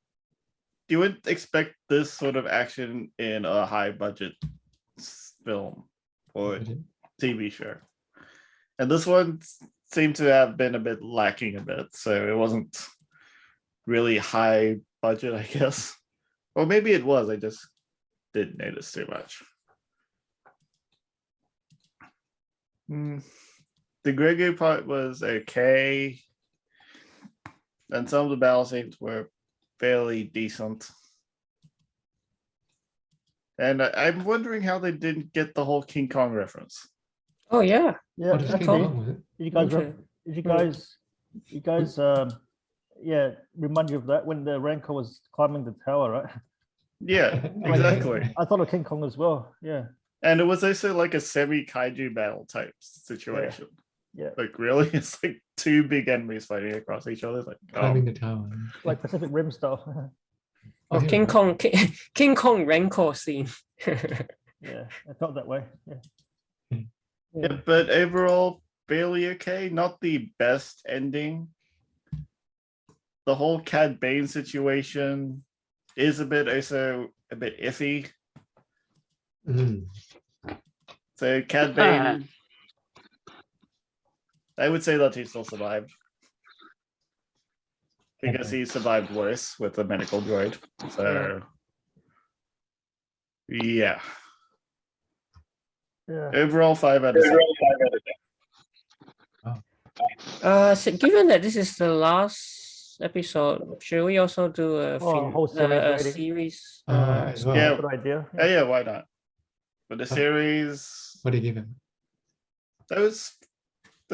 you wouldn't expect this sort of action in a high budget film or TV show. And this one seemed to have been a bit lacking a bit, so it wasn't really high budget, I guess. Or maybe it was, I just didn't notice too much. The Grogu part was okay. And some of the battle scenes were fairly decent. And I'm wondering how they didn't get the whole King Kong reference. Oh yeah. Yeah, What does King actually, Kong with it? did you guys, Okay. did you guys, yeah, remind you of that when the Rancor was climbing the tower, right? Yeah, exactly. I thought of King Kong as well. Yeah, And it was also like a semi-kaiju battle type situation. yeah, Like really, it's like two big enemies fighting across each other. It's like, Climbing the tower. like Pacific Rim style. Oh, yeah, King right. Kong, King Kong Rancor scene. Yeah, I felt that way. Yeah, yeah, but overall, fairly okay. Not the best ending. The whole Cad Bane situation is a bit iffy. Mm. So Cad Bane, I would say that he still survived. Because he survived worse with the medical droid. So yeah. yeah. Overall 5 out of 7. So given that this is the last episode, should we also do a, Whole series a rating. series? As well. Yeah. Good idea. Oh, yeah, why not? But the series, What do you give him? I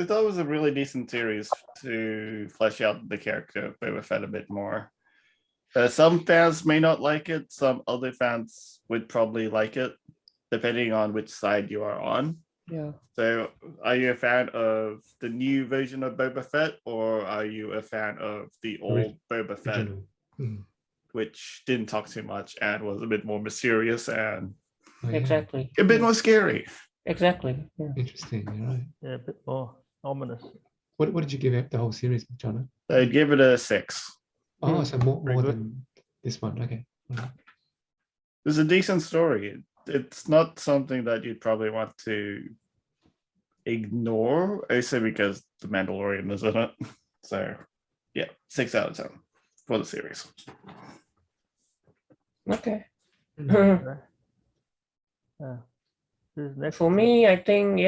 thought it was a really decent series to flesh out the character of Boba Fett a bit more. Some fans may not like it. Some other fans would probably like it, depending on which side you are on. Yeah. So, are you a fan of the new version of Boba Fett, or are you a fan of the old Boba Fett, Original. Mm. which didn't talk too much and was a bit more mysterious and Oh, yeah. Exactly. a bit more scary? Exactly. Yeah. Interesting. You're right. Yeah, a bit more ominous. What did you give it the whole series, John? I'd give it a 6. Oh, Hmm. so more Very good. than this one. Okay. All right. It's a decent story. It's not something that you'd probably want to ignore, also because the Mandalorian is in it. So, yeah, 6 out of 10 for the series. Okay. Yeah. Yeah. Who's next? For me, I think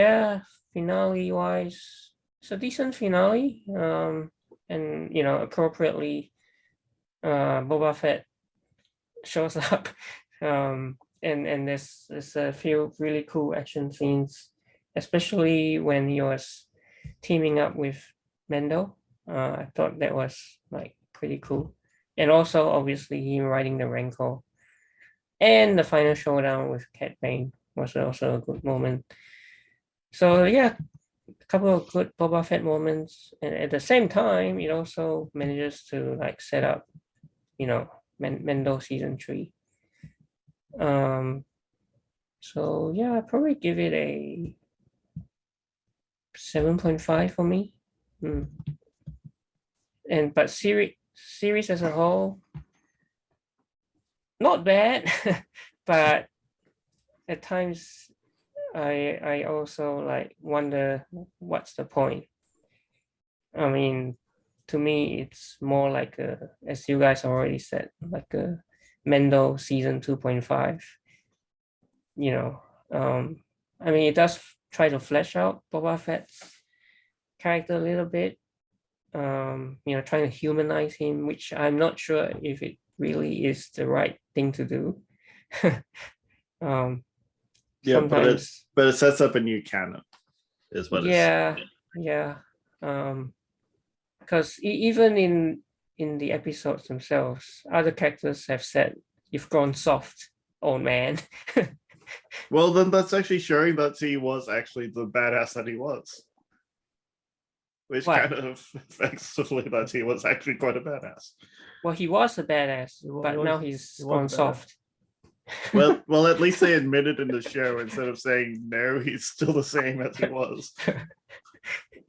finale wise, it's a decent finale. And appropriately, Boba Fett shows up. And there's a few really cool action scenes, especially when he was teaming up with Mendo. I thought that was like pretty cool. And also obviously him riding the Rancor. And the final showdown with Cad Bane was also a good moment. So yeah, a couple of good Boba Fett moments. And at the same time, it also manages to like set up, Mendo season 3. So yeah, I probably give it a 7.5 for me. But series as a whole, not bad, but at times I also like wonder what's the point. I mean, to me, it's more like as you guys already said, like a Mendo season 2.5. You know, I mean, it does try to flesh out Boba Fett's character a little bit. You know, trying to humanize him, which I'm not sure if it really is the right thing to do. Yeah, Sometimes, but it sets up a new canon, is what yeah. Because even in the episodes themselves, other characters have said, "You've gone soft, old man." Well, then that's actually showing that he was actually the badass that he was. Which What? kind of effectively that he was actually quite a badass. Well, he was a badass, He wa- but he was- now he's he was gone a badass. soft. Well, at least they admitted in the show instead of saying no, he's still the same as he was.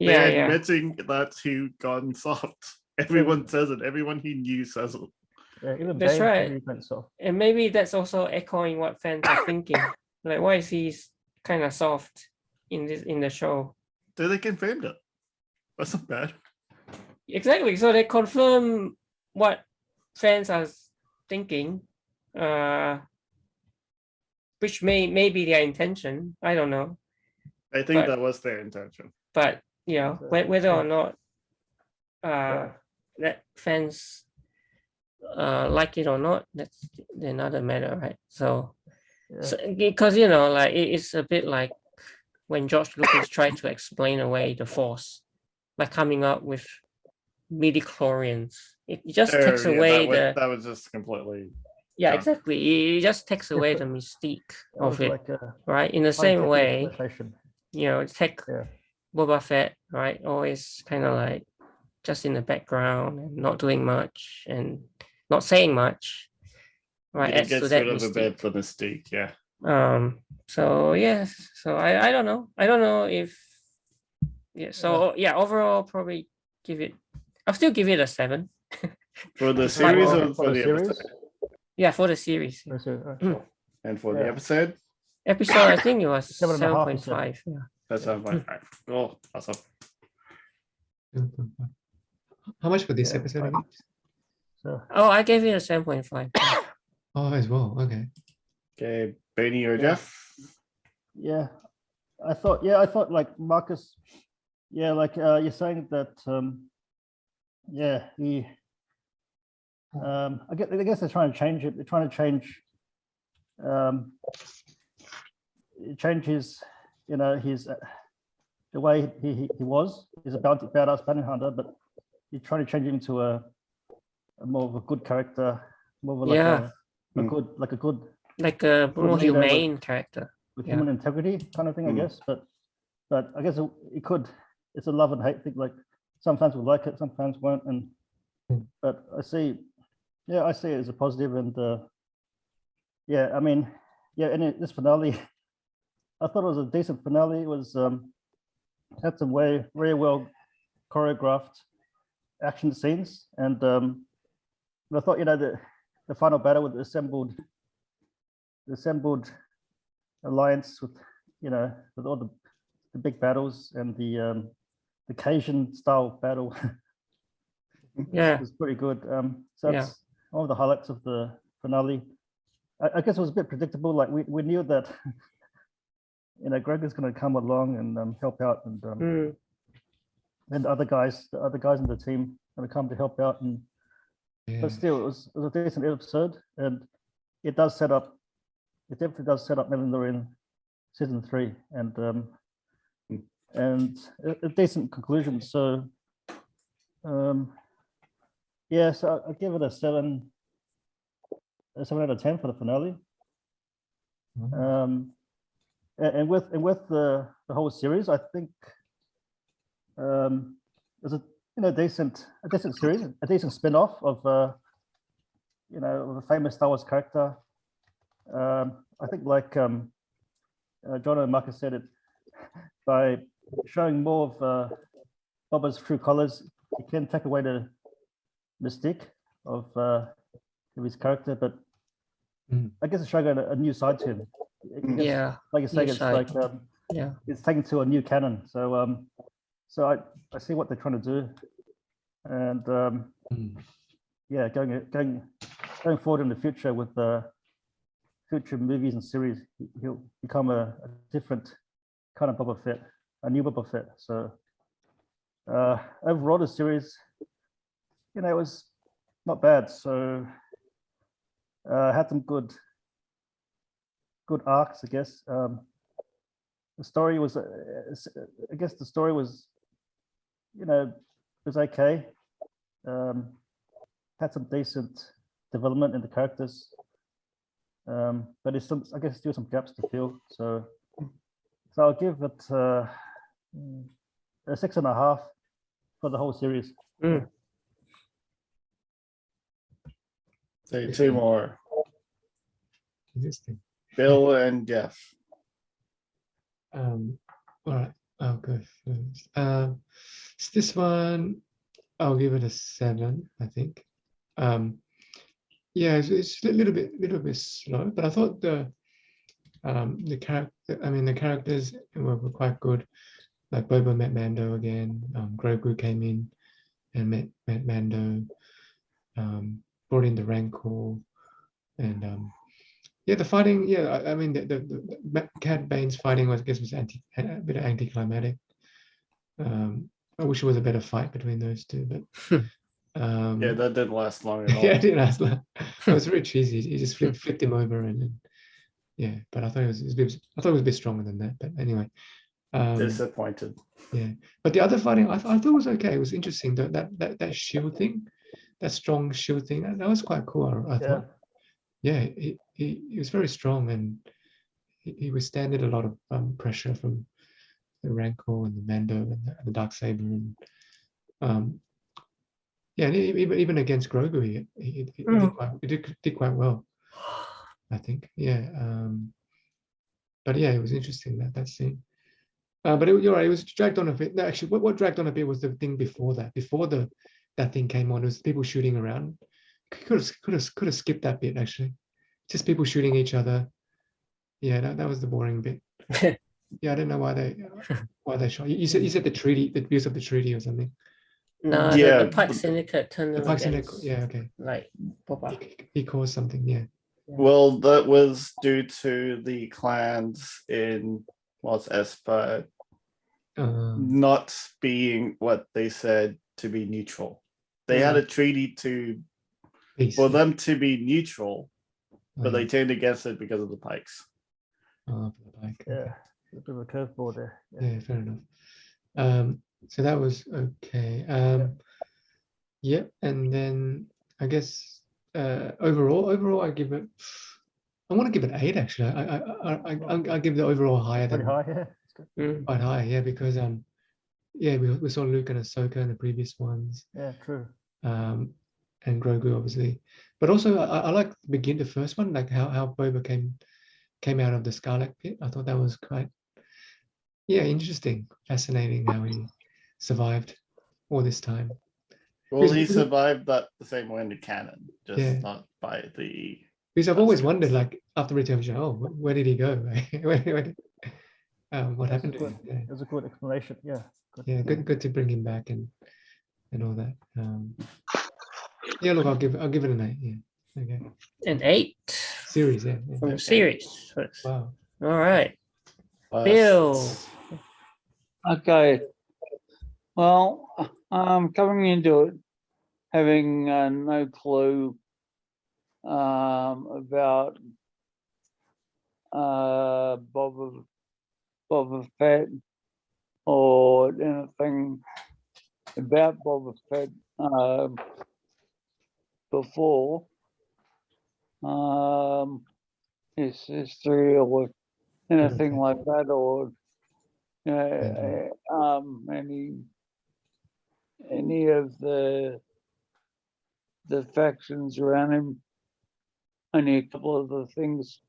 Yeah, They're yeah. admitting that he gone soft. Everyone says it. Everyone he knew says it. Yeah, even That's Bane right. really went soft. And maybe that's also echoing what fans are thinking. Like, why is he kind of soft in the show? So they confirmed it. That's not bad. Exactly. So they confirm what fans are thinking, which may be their intention. I don't know. I think But- that was their intention. But you know, whether or not that fans like it or not, that's another matter, right? So, because you know, like it's a bit like when George Lucas tried to explain away the Force by coming up with midi-chlorians. It just takes away that was just completely. yeah, done. exactly. It just takes away the mystique It was of it, like a right? In the same scientific way, exploitation. you know, take Yeah. Boba Fett, right? Always kind of like just in the background and not doing much and not saying much, right? It Adds to gets that rid of a bit mystique. the mystique, yeah. So yes, so I don't know. I don't know if so yeah, overall probably I'll still give it a 7. For the It's series like, or for the series? episode? Yeah, for the series. For the series, right. Mm. And for the Yeah. episode? Episode, I think it was 7.5, you said. 7.5. Yeah. That's 7.5. Oh, awesome. How much for this Yeah, episode fine. again? So Oh, I gave it a 7.5. Oh, as well. Okay. Okay, Beanie or Yeah. Jeff? yeah, I thought like Marcus, like you're saying that he I guess they're trying to change it. They're trying to change his, his the way he was. He's a badass bounty hunter, but you're trying to change him to a more of a good character, more of Yeah. a Mm. good Like a Good more leader with- humane character. with Yeah. human integrity kind of thing, I Mm. guess. But I guess it could. It's a love and hate thing. Like some fans will like it, some fans won't. And Mm. but I see it as a positive. And I mean, and this finale, I thought it was a decent finale. It was had some very well choreographed action scenes, and I thought the final battle with the assembled alliance with with all the big battles and the Cajun style battle Yeah. was pretty good. So that's one of the highlights of the finale. I guess it was a bit predictable. Like we knew that Grogu's going to come along and help out, and Mm. and the other guys in the team going to come to help out. And Yeah. but still, it was a decent episode, and it definitely does set up Mandalorian season 3, and a decent conclusion. So so I give it a 7 out of 10 for the finale. Mhm. And with the whole series, I think it's a decent series, a decent spin-off of of a famous Star Wars character. I think like John and Marcus said it, by showing more of Boba's true colors, it can take away the mystique of his character, but Mm. I guess it's showing a new side to him. guess, Yeah. like you say, it's side. like Yeah. it's taken to a new canon. So so I see what they're trying to do, and yeah, going forward in the future with the future movies and series, he'll become a different kind of Boba Fett, a new Boba Fett. So overall, the series, you know, it was not bad. So had some good arcs, I guess. The story was, I guess, the story was, you know, was okay. Had some decent development in the characters, but it's some, I guess, still some gaps to fill. So I'll give it a 6.5 for the whole series. Mm. So 2 more. Interesting. Bill and Jeff. All right, I'll go first. So this one, I'll give it a 7, I think. Yeah, it's a little bit slow, but I thought the characters were quite good. Like Boba met Mando again. Grogu came in and met Mando. Brought in the Rancor, and yeah, the fighting. Yeah, I mean the Cad Bane's fighting was, I guess, was a bit anticlimactic. I wish it was a better fight between those two, but Yeah, that didn't last long at all. yeah, it didn't last long. It was very cheesy. He just flipped him over, and yeah. But I thought it was a bit stronger than that. But anyway, Disappointed. yeah. But the other fighting, I thought was okay. It was interesting. That shield thing, that strong shield thing, that was quite cool. I thought. Yeah, he was very strong, and he withstanded a lot of pressure from the Rancor and the Mando and the Darksaber, and yeah, and even against Grogu, he did quite well, I think. Yeah, but yeah, it was interesting that scene. But you're right, it was dragged on a bit. No, actually, what dragged on a bit was the thing before that. Before that thing came on, it was people shooting around. Could have skipped that bit, actually. Just people shooting each other. Yeah, that was the boring bit. Yeah, I don't know why they shot. You said the treaty, the abuse of the treaty or something. No, Yeah, the Pike Syndicate turned The them Pike against, Syndicate, yeah, okay. like Boba. He caused something, yeah. Well, that was due to the clans in Espa not being what they said to be neutral. They had a treaty for them to be neutral, but they turned against it because of the Pikes. Oh, for the Pike. Okay. Yeah, a bit of a curveball there. Yeah, fair enough. So that was okay. Yep, and then I guess overall I give it. I want to give it 8 actually. I give the overall higher Pretty than high, yeah. It's good. quite high, yeah, because yeah, we saw Luke and Ahsoka in the previous ones. Yeah, true. And Grogu obviously, but also I like the first one, like how Boba came out of the Scarlet Pit. I thought that was quite interesting, fascinating how he survived all this time. Well, he survived that the same way in the canon, just not by the. Because I've always wondered, like after Return of the Show, where did he go? What happened to him? Yeah. It was a good explanation. Yeah. Good. Yeah, good to bring him back and all that. Yeah, look, I'll give it an 8. Yeah, okay. An 8 Series, yeah. from the series. Wow. All right, Bill. Okay. Well, coming into it, having no clue about Boba Fett or anything about Boba Fett before his history or anything like that, or any of the factions around him. Only a couple of the things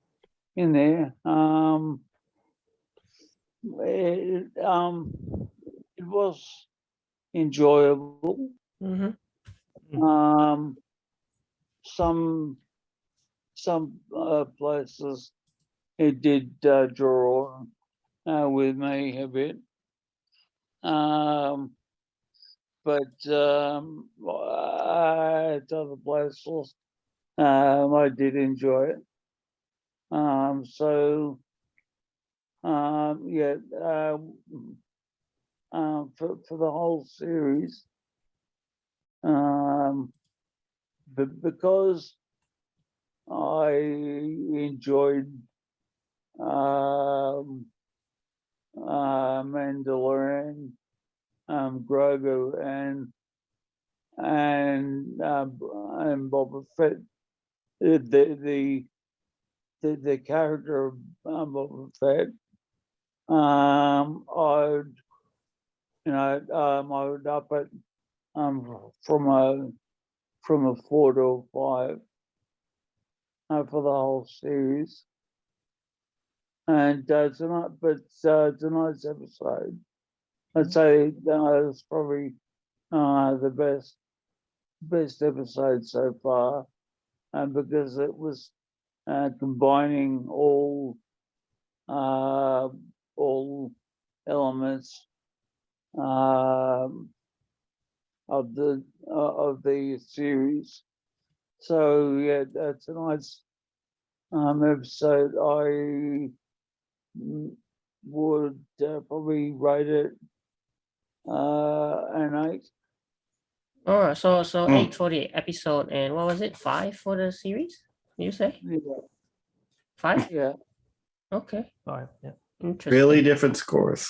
in there. It was enjoyable. Mm-hmm. Some places it did draw with me a bit. But at other places, I did enjoy it. So yeah, for the whole series, but because I enjoyed Mandalorian, Grogu, and Boba Fett, the character of Boba Fett, I would up it from a 4 to a 5 for the whole series. And tonight's episode, I'd say it's probably the best episode so far, because it was combining all elements of the series. So yeah, tonight's episode, I would probably rate it an 8. All right, so 8 for the episode, and what was it? 5 for the series? You say Yeah, 5? yeah. Okay, 5. Yeah. interesting. Really different scores.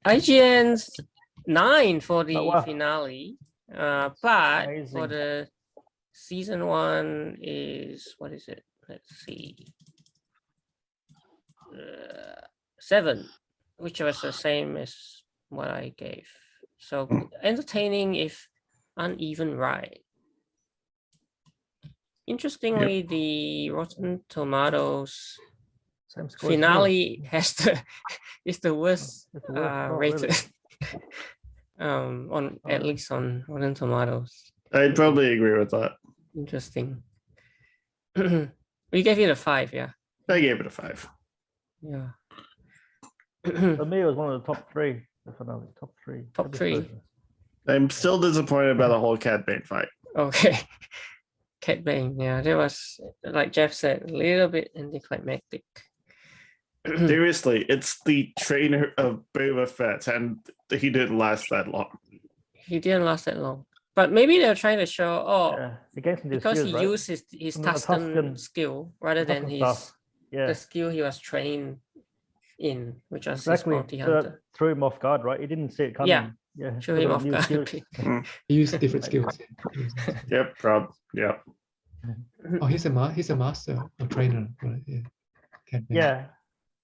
IGN's 9 for the wow. finale, but for Amazing. the season 1 is, what is it? Let's see, 7, which was the same as what I gave. So entertaining if uneven ride. Interestingly, the Rotten Tomatoes Same score as yours. finale has is the worst It's the worst. Oh, rated. really? On at least on Rotten Tomatoes. I'd probably agree with that. Interesting. We gave it a 5, yeah. I gave it a 5. Yeah. For me, it was one of the top 3. The finale, top 3. Top 3. I'm still disappointed by the whole Cad Bane fight. Okay. Cad Bane, yeah, that was, like Jeff said, a little bit anticlimactic. Seriously, it's the trainer of Boba Fett, and he didn't last that long. He didn't last that long. But maybe they're trying to show, Yeah, he gave some because skills, he right? used his Some of the Tuscan Tuscan- skill rather than Tuscan his stuff. Yeah, the skill he was trained in, which was exactly. his bounty So hunter. that threw him off guard, right? He didn't see it coming. Yeah. Yeah. Show look him at off the new guard. skills. He used different skills. Yep, Yep. Oh, he's a master or trainer. Right? Yeah. Cad Bane. Yeah,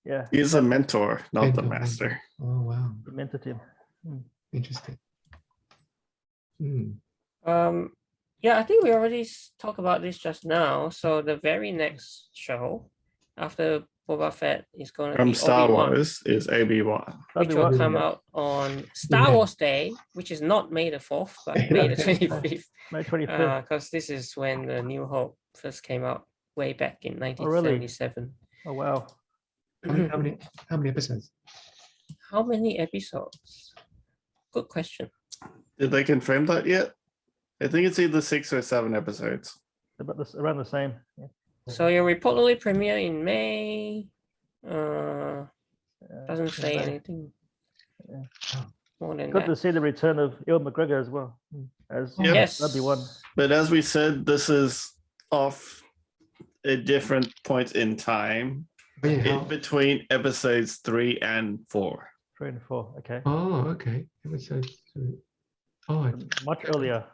yeah. He's a mentor, not the Mentor, master. Oh wow, He mentored him. interesting. Hmm. Yeah, I think we already talked about this just now. So the very next show after Boba Fett is going to From be Star Obi-Wan, Wars is Obi Wan. which Obi-Wan, will come yeah. out on Star Yeah. Wars Day, which is not May the 4th, but May the 25th. May 25th. Because this is when the New Hope first came out way back in Oh, really? 1977. Oh, wow. How many episodes? How many episodes? Good question. Did they confirm that yet? I think it's either 6 or 7 episodes. About this, around the same. Yeah. So your reportedly premiere in May. Doesn't say Yeah. anything Yeah. more than Good that. to see the return of Ewan McGregor as well as Yep. Yes. Obi-Wan. But as we said, this is off a different point in time Oh, yeah, in between episodes 3 and 4. 3 and 4. Okay. oh okay. Episode 2. Oh, Much earlier.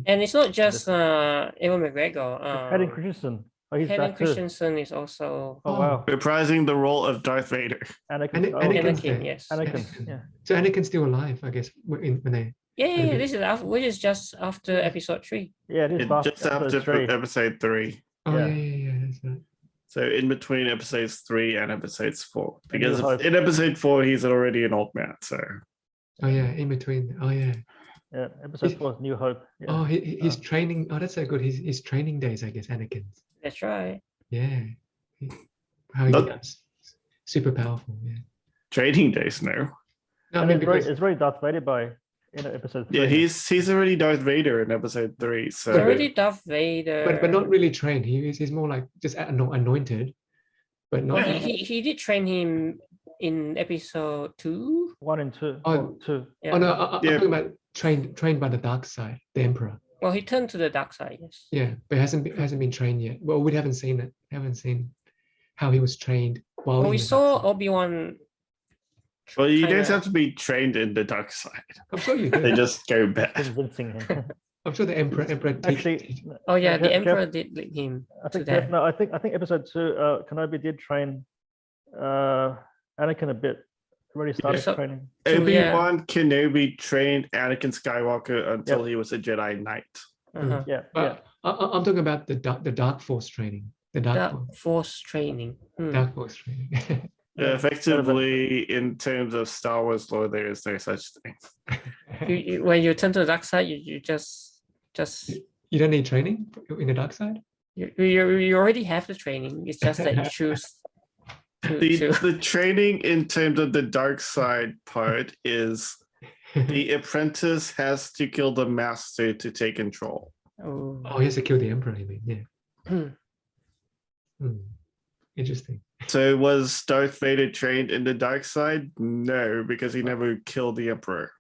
And it's not just Ewan McGregor. Hayden Christensen. Oh, he's Hayden back too. Christensen is also Oh, wow. Reprising the role of Darth Vader. Anakin. Oh, Anakin's Anakin. there. Yes. Anakin. Yeah. So Anakin's still alive, I guess. When they Yeah. This is after, which is just after episode 3. Yeah, it is Just after 3. episode 3. oh Yeah. yeah, that's right. So in between episodes 3 and episodes 4. And New Because Hope. in episode 4, he's already an old man. So Oh yeah, in between. Oh yeah. Yeah, episode 4 is New Hope. Yeah. Oh, he's training. Oh, that's so good. His training days, I guess. Anakin's. That's right. Yeah. how he Not- becomes super powerful. Yeah. Training days now. No, I And mean it's very, because it's very Darth Vader by episode 3. Yeah, he's already Darth Vader in episode 3. So It's already Darth Vader. but not really trained. He's more like just anointed, but not. Well, he did train him in episode 2. 1 and 2. Oh, Well, 2. Yeah. Oh no, I'm Yeah. talking about trained by the dark side, the Emperor. Well, he turned to the dark side. Yes. Yeah, but hasn't been trained yet. Well, we haven't seen it. Haven't seen how he was trained while Well, we in the saw dark side. Obi-Wan. well, you don't kinda- have to be trained in the dark side. I'm sure you They did. just go bad. Convincing him. I'm sure the Emperor Actually, Oh yeah, the Jeff- Emperor did lead him. I think to that. no, I think episode 2, Kenobi did train Anakin a bit. Already started so- training. Obi-Wan Kenobi trained Anakin Skywalker until he was a Jedi Knight. Uh-huh. Yeah, But I'm talking about the dark force training. The dark Dark Force training. Hmm. dark force training. Yeah, Effectively, in terms of Star Wars lore, there is no such thing. When you turn to the dark side, you just You don't need training in the dark side. you already have the training. It's just that you choose to. The training in terms of the dark side part is the apprentice has to kill the master to take control. Oh. Oh, he has to kill the Emperor. You mean? Yeah. Hmm. Hmm. Interesting. So was Darth Vader trained in the dark side? No, because he never killed the Emperor.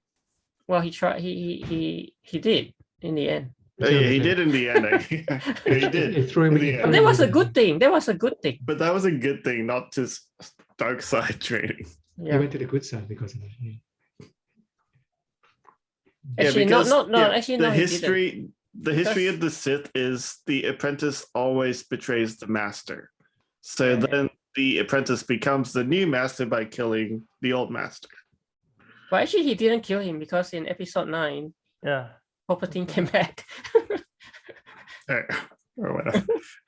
Well, he tried. He did in the end. Oh, yeah, he did in the end. Yeah, he did. He threw him in the in. end. That was a good thing. That was a good thing. But that was a good thing, not just dark side training. He Yeah. went to the good side because of it. Yeah. Actually, actually, the no, he history the history Because- of the Sith is the apprentice always betrays the master. So Yeah. then the apprentice becomes the new master by killing the old master. But actually, he didn't kill him because in episode 9, yeah. Palpatine came back. Or whatever.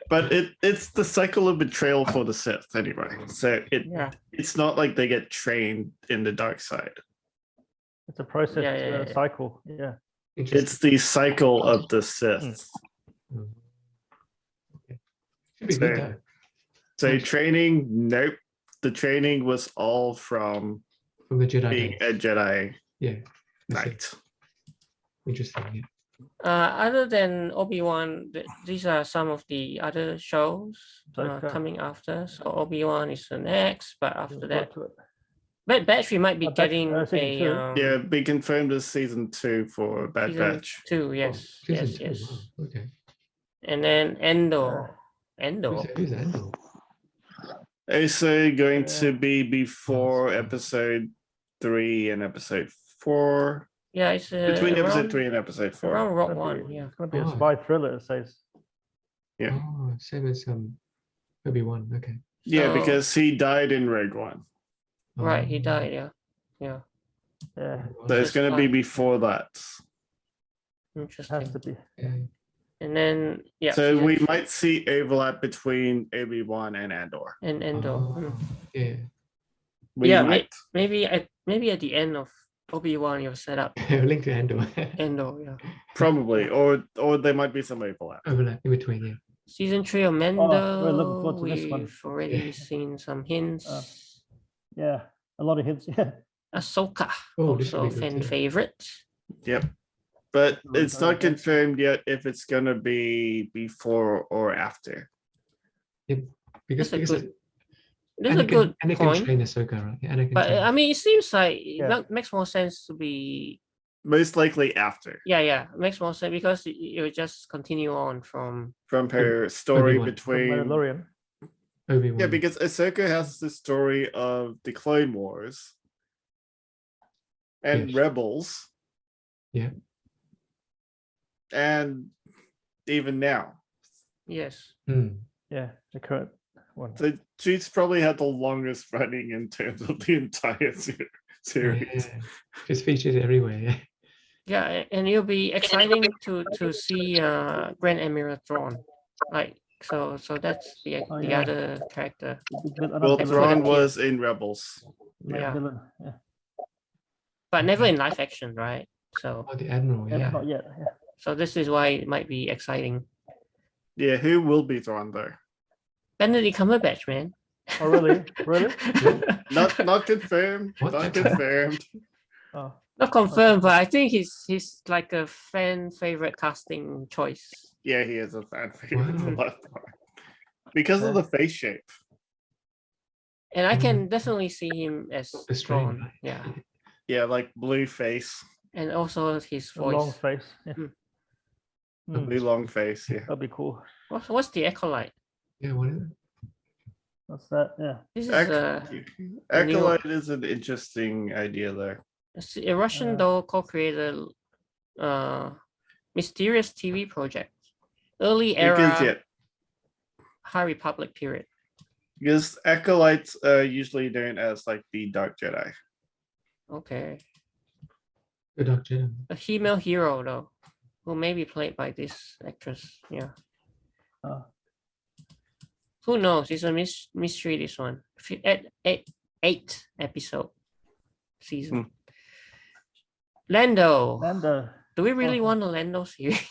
But it's the cycle of betrayal for the Sith anyway. So Yeah. it's not like they get trained in the dark side. It's a process Yeah. cycle. Yeah. It's Interesting. the cycle of the Sith. Mm. Okay. Should be So- good though. So training, nope. The training was all from From the Jedi. being days. a Jedi Yeah. I see. Knight. Interesting. Yeah. Other than Obi-Wan, these are some of the other shows Okay. coming after. So Obi-Wan is the next, but after Looking that, forward to it. Bad Batch we might be Bad Batch, getting season a 2. Yeah, be confirmed as season 2 for Bad season Batch. 2. Yes, Season yes, two, yes. wow, okay. And then Endor. Endor. Who's Andor? Also going to Yeah. be before episode 3 and episode 4. Yeah, it's Between around, episode 3 and episode 4. around Rogue It's gonna One. be- Yeah. It's going to be a Oh. spy thriller, it says. Yeah. Oh, same as Obi-Wan. Okay. Yeah, So- because he died in Rogue One. Right, he Oh, died. Yeah. Yeah. Yeah, So it's Just going to be like- before that. it Interesting. has to be. yeah. And then yeah. So season we three might see overlap between Obi-Wan and Andor. and Endor. Oh, yeah. We Yeah, might. maybe at the end of Obi-Wan you'll set up Link to Andor. Endor. Yeah. Probably. Or there might be some overlap. Overlap in between. Yeah. Season 3 of Mando. we're looking forward to this one. We've already Yeah. seen some hints. Yeah, a lot of hints. Yeah. Ahsoka, Oh, this also should be good fan too. favorite. Yep. But Oh, it's okay. not confirmed yet if it's going to be before or after. Because That's a because good- That's a good Anakin point. trained Ahsoka, right? Yeah, Anakin But trained- I mean, it seems like Yeah. that makes more sense to be. Most likely after. Yeah, it makes more sense because it will just continue on from. From her story Obi-Wan. From between. Mandalorian. Obi-Wan. Yeah, because Ahsoka has the story of the Clone Wars and Yes. Rebels. Yeah. And even now. Yes. Hmm. Yeah, the current one. So she's probably had the longest running in terms of the entire series. Yeah. Just featured everywhere. Yeah. Yeah, and it'll be exciting to see Grand Admiral Thrawn. Like so that's the Oh, the yeah. other character. Well, Episode Thrawn appear. was in Rebels. Yeah. Villain. Yeah. But never in live action, right? So Oh, the Admiral. Yeah, Yeah. not yet. Yeah. so this is why it might be exciting. Yeah, who will be Thrawn though? Benedict Cumberbatch, man. Oh, really? Really? Not confirmed. What? Not confirmed. Oh, Not confirmed, but I think he's like a fan favorite casting choice. Yeah, he is a fan favorite for Wow. that part. Because of Yeah. the face shape. And I can definitely see him as The strain, Thrawn. right? Yeah. Yeah, like blue face, And also his a long voice. face. Yeah. Mm. Mm, blue long face. Yeah. that'd be cool. What's the Acolyte? Yeah, what is it? What's that? Yeah. This is Acolyte is an interesting idea there. a Russian doll co-created mysterious TV project. Early era High Republic period. Because acolytes are usually known as like the Dark Jedi. Okay. The Dark Jedi. A female hero though, who may be played by this actress. Yeah. Oh. Who knows? It's a mystery, this one. Eight episode season. Lando. Lando. Do we really Oh. want a Lando series?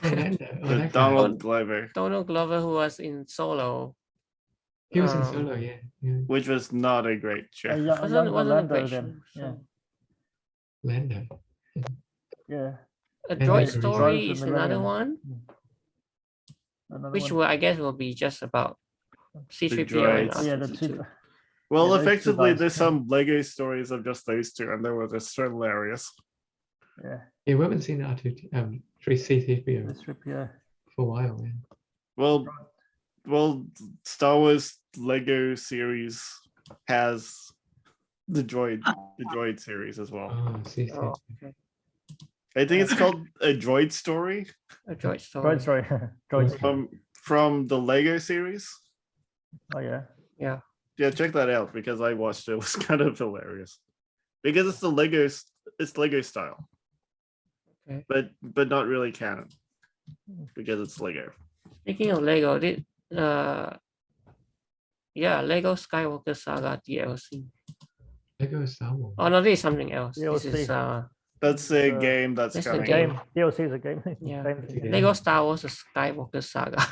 Lando. Oh, With that guy. Donald Glover, Donald Glover, who was in Solo. He was in Solo, yeah. which was not a great A show. younger a Lando great then. show, Yeah. so- Lando. Yeah. A Lando droid is the story reason. is another one, Another which one. will, I guess will be just about C-3PO and droids. Yeah, the R2-D2. two. Well, Yeah, those two effectively, guys. there's some Lego stories of just those two, and they were just hilarious. Yeah. Yeah, we haven't seen R2, 3C3PO This trip, yeah. for a while, man. Well, Star Wars Lego series has the droid series as well. Oh, C3PO. Oh, okay. I think it's called a droid story A droid story. Droid story. Droid story. from the Lego series. Oh, yeah. Yeah. Yeah, check that out because I watched it. It was kind of hilarious because it's Lego style, Okay. but not really canon because it's Lego. Speaking of Lego, Lego Skywalker Saga DLC. Lego Star Wars. Oh no, this is something else. This DLC. is That's a game that's That's a coming. game. DLC is a game. Yeah. Game. Lego Star Wars Skywalker Saga.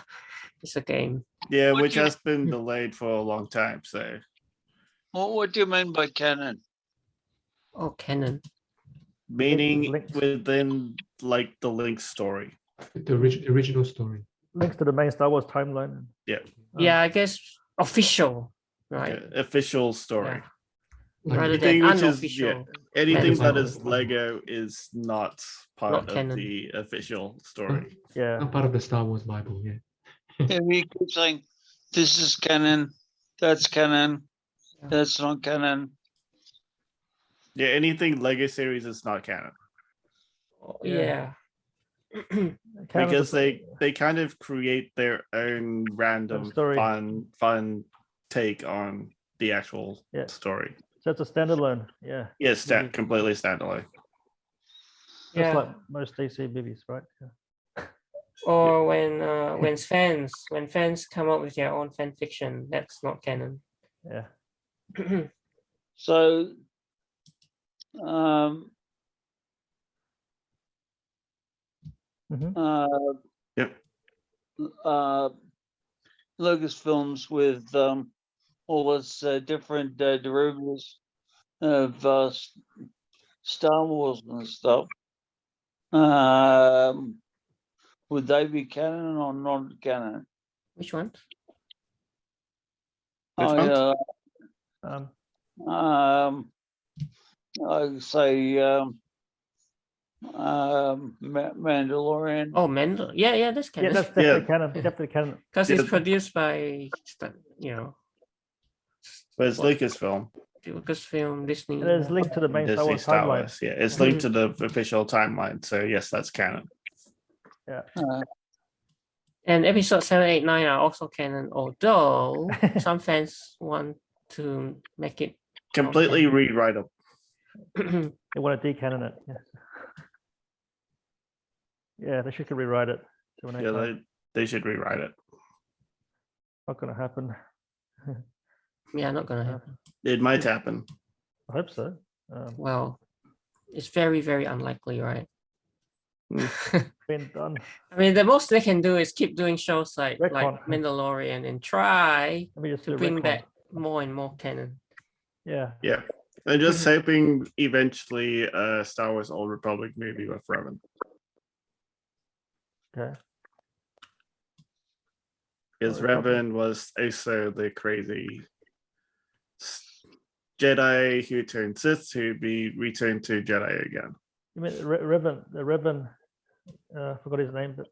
It's a game. Yeah, What which do you- has been delayed for a long time. So What do you mean by canon? Oh, canon. meaning Links. within like the Link story. The original story. Links to the main Star Wars timeline. Yeah. Yeah, I guess official, right? Official story. Yeah. Like, Rather Anything than which is- unofficial. Anything Canon. that is Lego is not part Not of canon. the official story. Yeah. I'm part of the Star Wars Bible, yeah. Yeah, we keep saying this is canon, that's canon, Yeah. that's not canon. Yeah, anything Lego series is not canon Yeah. because they kind of create their own random story. fun take on the actual Yeah. story. So it's a standalone. Yeah. Yes, completely standalone. Just Yeah. like most DC movies, right? Yeah. Or when fans come up with their own fan fiction, that's not canon. Yeah. So, Mhm. Yep. Lucasfilms with all its different derivatives of Star Wars and stuff. Would they be canon or not canon? Which one? Which ones? I say Mandalorian. Oh, Mendel. Yeah, that's Yeah, canon. that's definitely canon. Definitely canon. Because Yeah. it's produced by, But it's What? Lucasfilm. Lucasfilm, Disney. And it's linked to the main Star Disney Wars Star timeline. Wars. Yeah, it's linked to the official timeline. So yes, that's canon. And episode 7, 8, 9 are also canon, although some fans want to make it Completely rewrite them. They want to decanon it. Yeah. Yeah, they should rewrite it. To an Yeah, icon. they should rewrite it. Not going to happen. yeah, not gonna happen. It might happen. I hope so. Well, it's very, very unlikely, right? Been done. I mean, the most they can do is keep doing shows like Retcon. Mandalorian and try Let me just to do bring retcon. back more and more canon. Yeah. Yeah. And just hoping eventually a Star Wars Old Republic movie with Revan. Okay. Because Old Republic. Revan was also the crazy Jedi who turned Sith to be returned to Jedi again. You mean Revan? The Revan. Forgot his name, but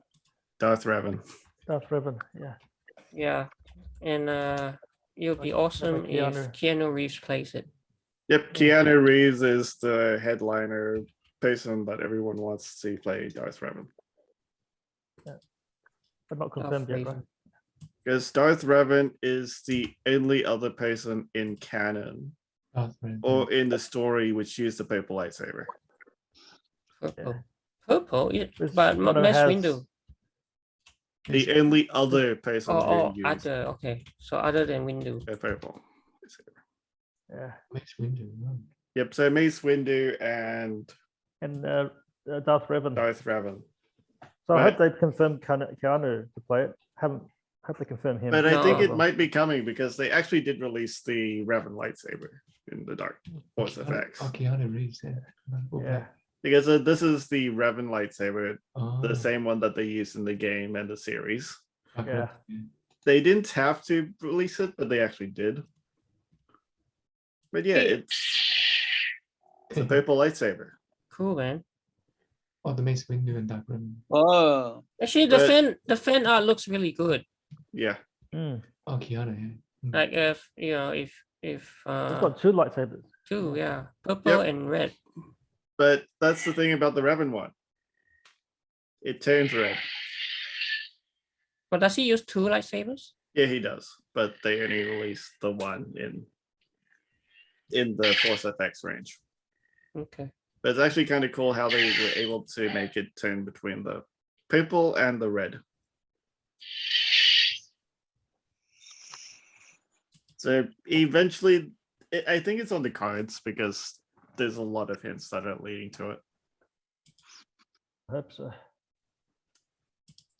Darth Revan. Darth Revan. Yeah. Yeah, and it'll be Like awesome if Keanu. Keanu Reeves plays it. Yep, Keanu Reeves is the headliner person that everyone wants to play Darth Revan. But not Darth confirmed yet, right? Vader. Because Darth Revan is the only other person in canon Darth Vader. or in the story which used the purple lightsaber. Purple. Purple, yeah, This but Jono Mace has- Windu. The only other person Oh, who used other, okay. So other than Windu. the purple lightsaber. Yeah. Mace Windu. Right. Yep, so Mace Windu and And Darth Revan. Darth Revan. So I Right. hope they confirmed Keanu to play it. Hope they confirm him. But I think No. it might be coming because they actually did release the Revan lightsaber in the Dark Force effects. Oh, Keanu Reeves. Yeah. Okay. Yeah. Because this is the Revan lightsaber, Oh, the same one that they use in the game and the series. okay. Yeah. They didn't have to release it, but they actually did. But yeah, it's a purple lightsaber. Cool, man. Oh, the Mace Windu and Darth Revan. Oh, Actually, But- the fan art looks really good. Yeah. Mm. Oh, Keanu. Yeah. Like if It's got two lightsabers. two, yeah, purple Yep. and red. But that's the thing about the Revan one. It turns red. But does he use two lightsabers? Yeah, he does. But they only released the one in the Force FX range. Okay. But it's actually kind of cool how they were able to make it turn between the purple and the red. So eventually, I think it's on the cards because there's a lot of hints that are leading to it. I hope so.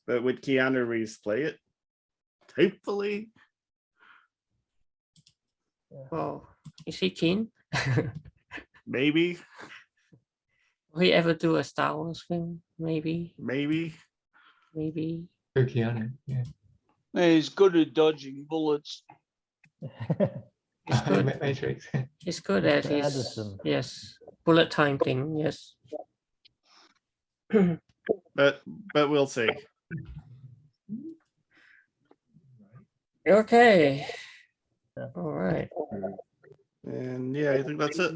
But would Keanu Reeves play it? Hopefully. Well, is he keen? Maybe. Will he ever do a Star Wars film? Maybe. Maybe. Maybe. Good Keanu. Yeah. he's good at dodging bullets. He's good. Matrix. He's good at Mr. his Anderson. bullet time thing. Yes. But we'll see. Okay. Yeah. All right. And yeah, I think that's it.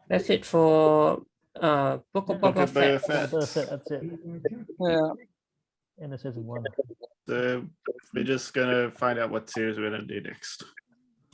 That's it for Book of Book Boba of Boba Fett. Fett. That's it. Yeah. In the season 1. So we're just gonna find out what series we're gonna do next.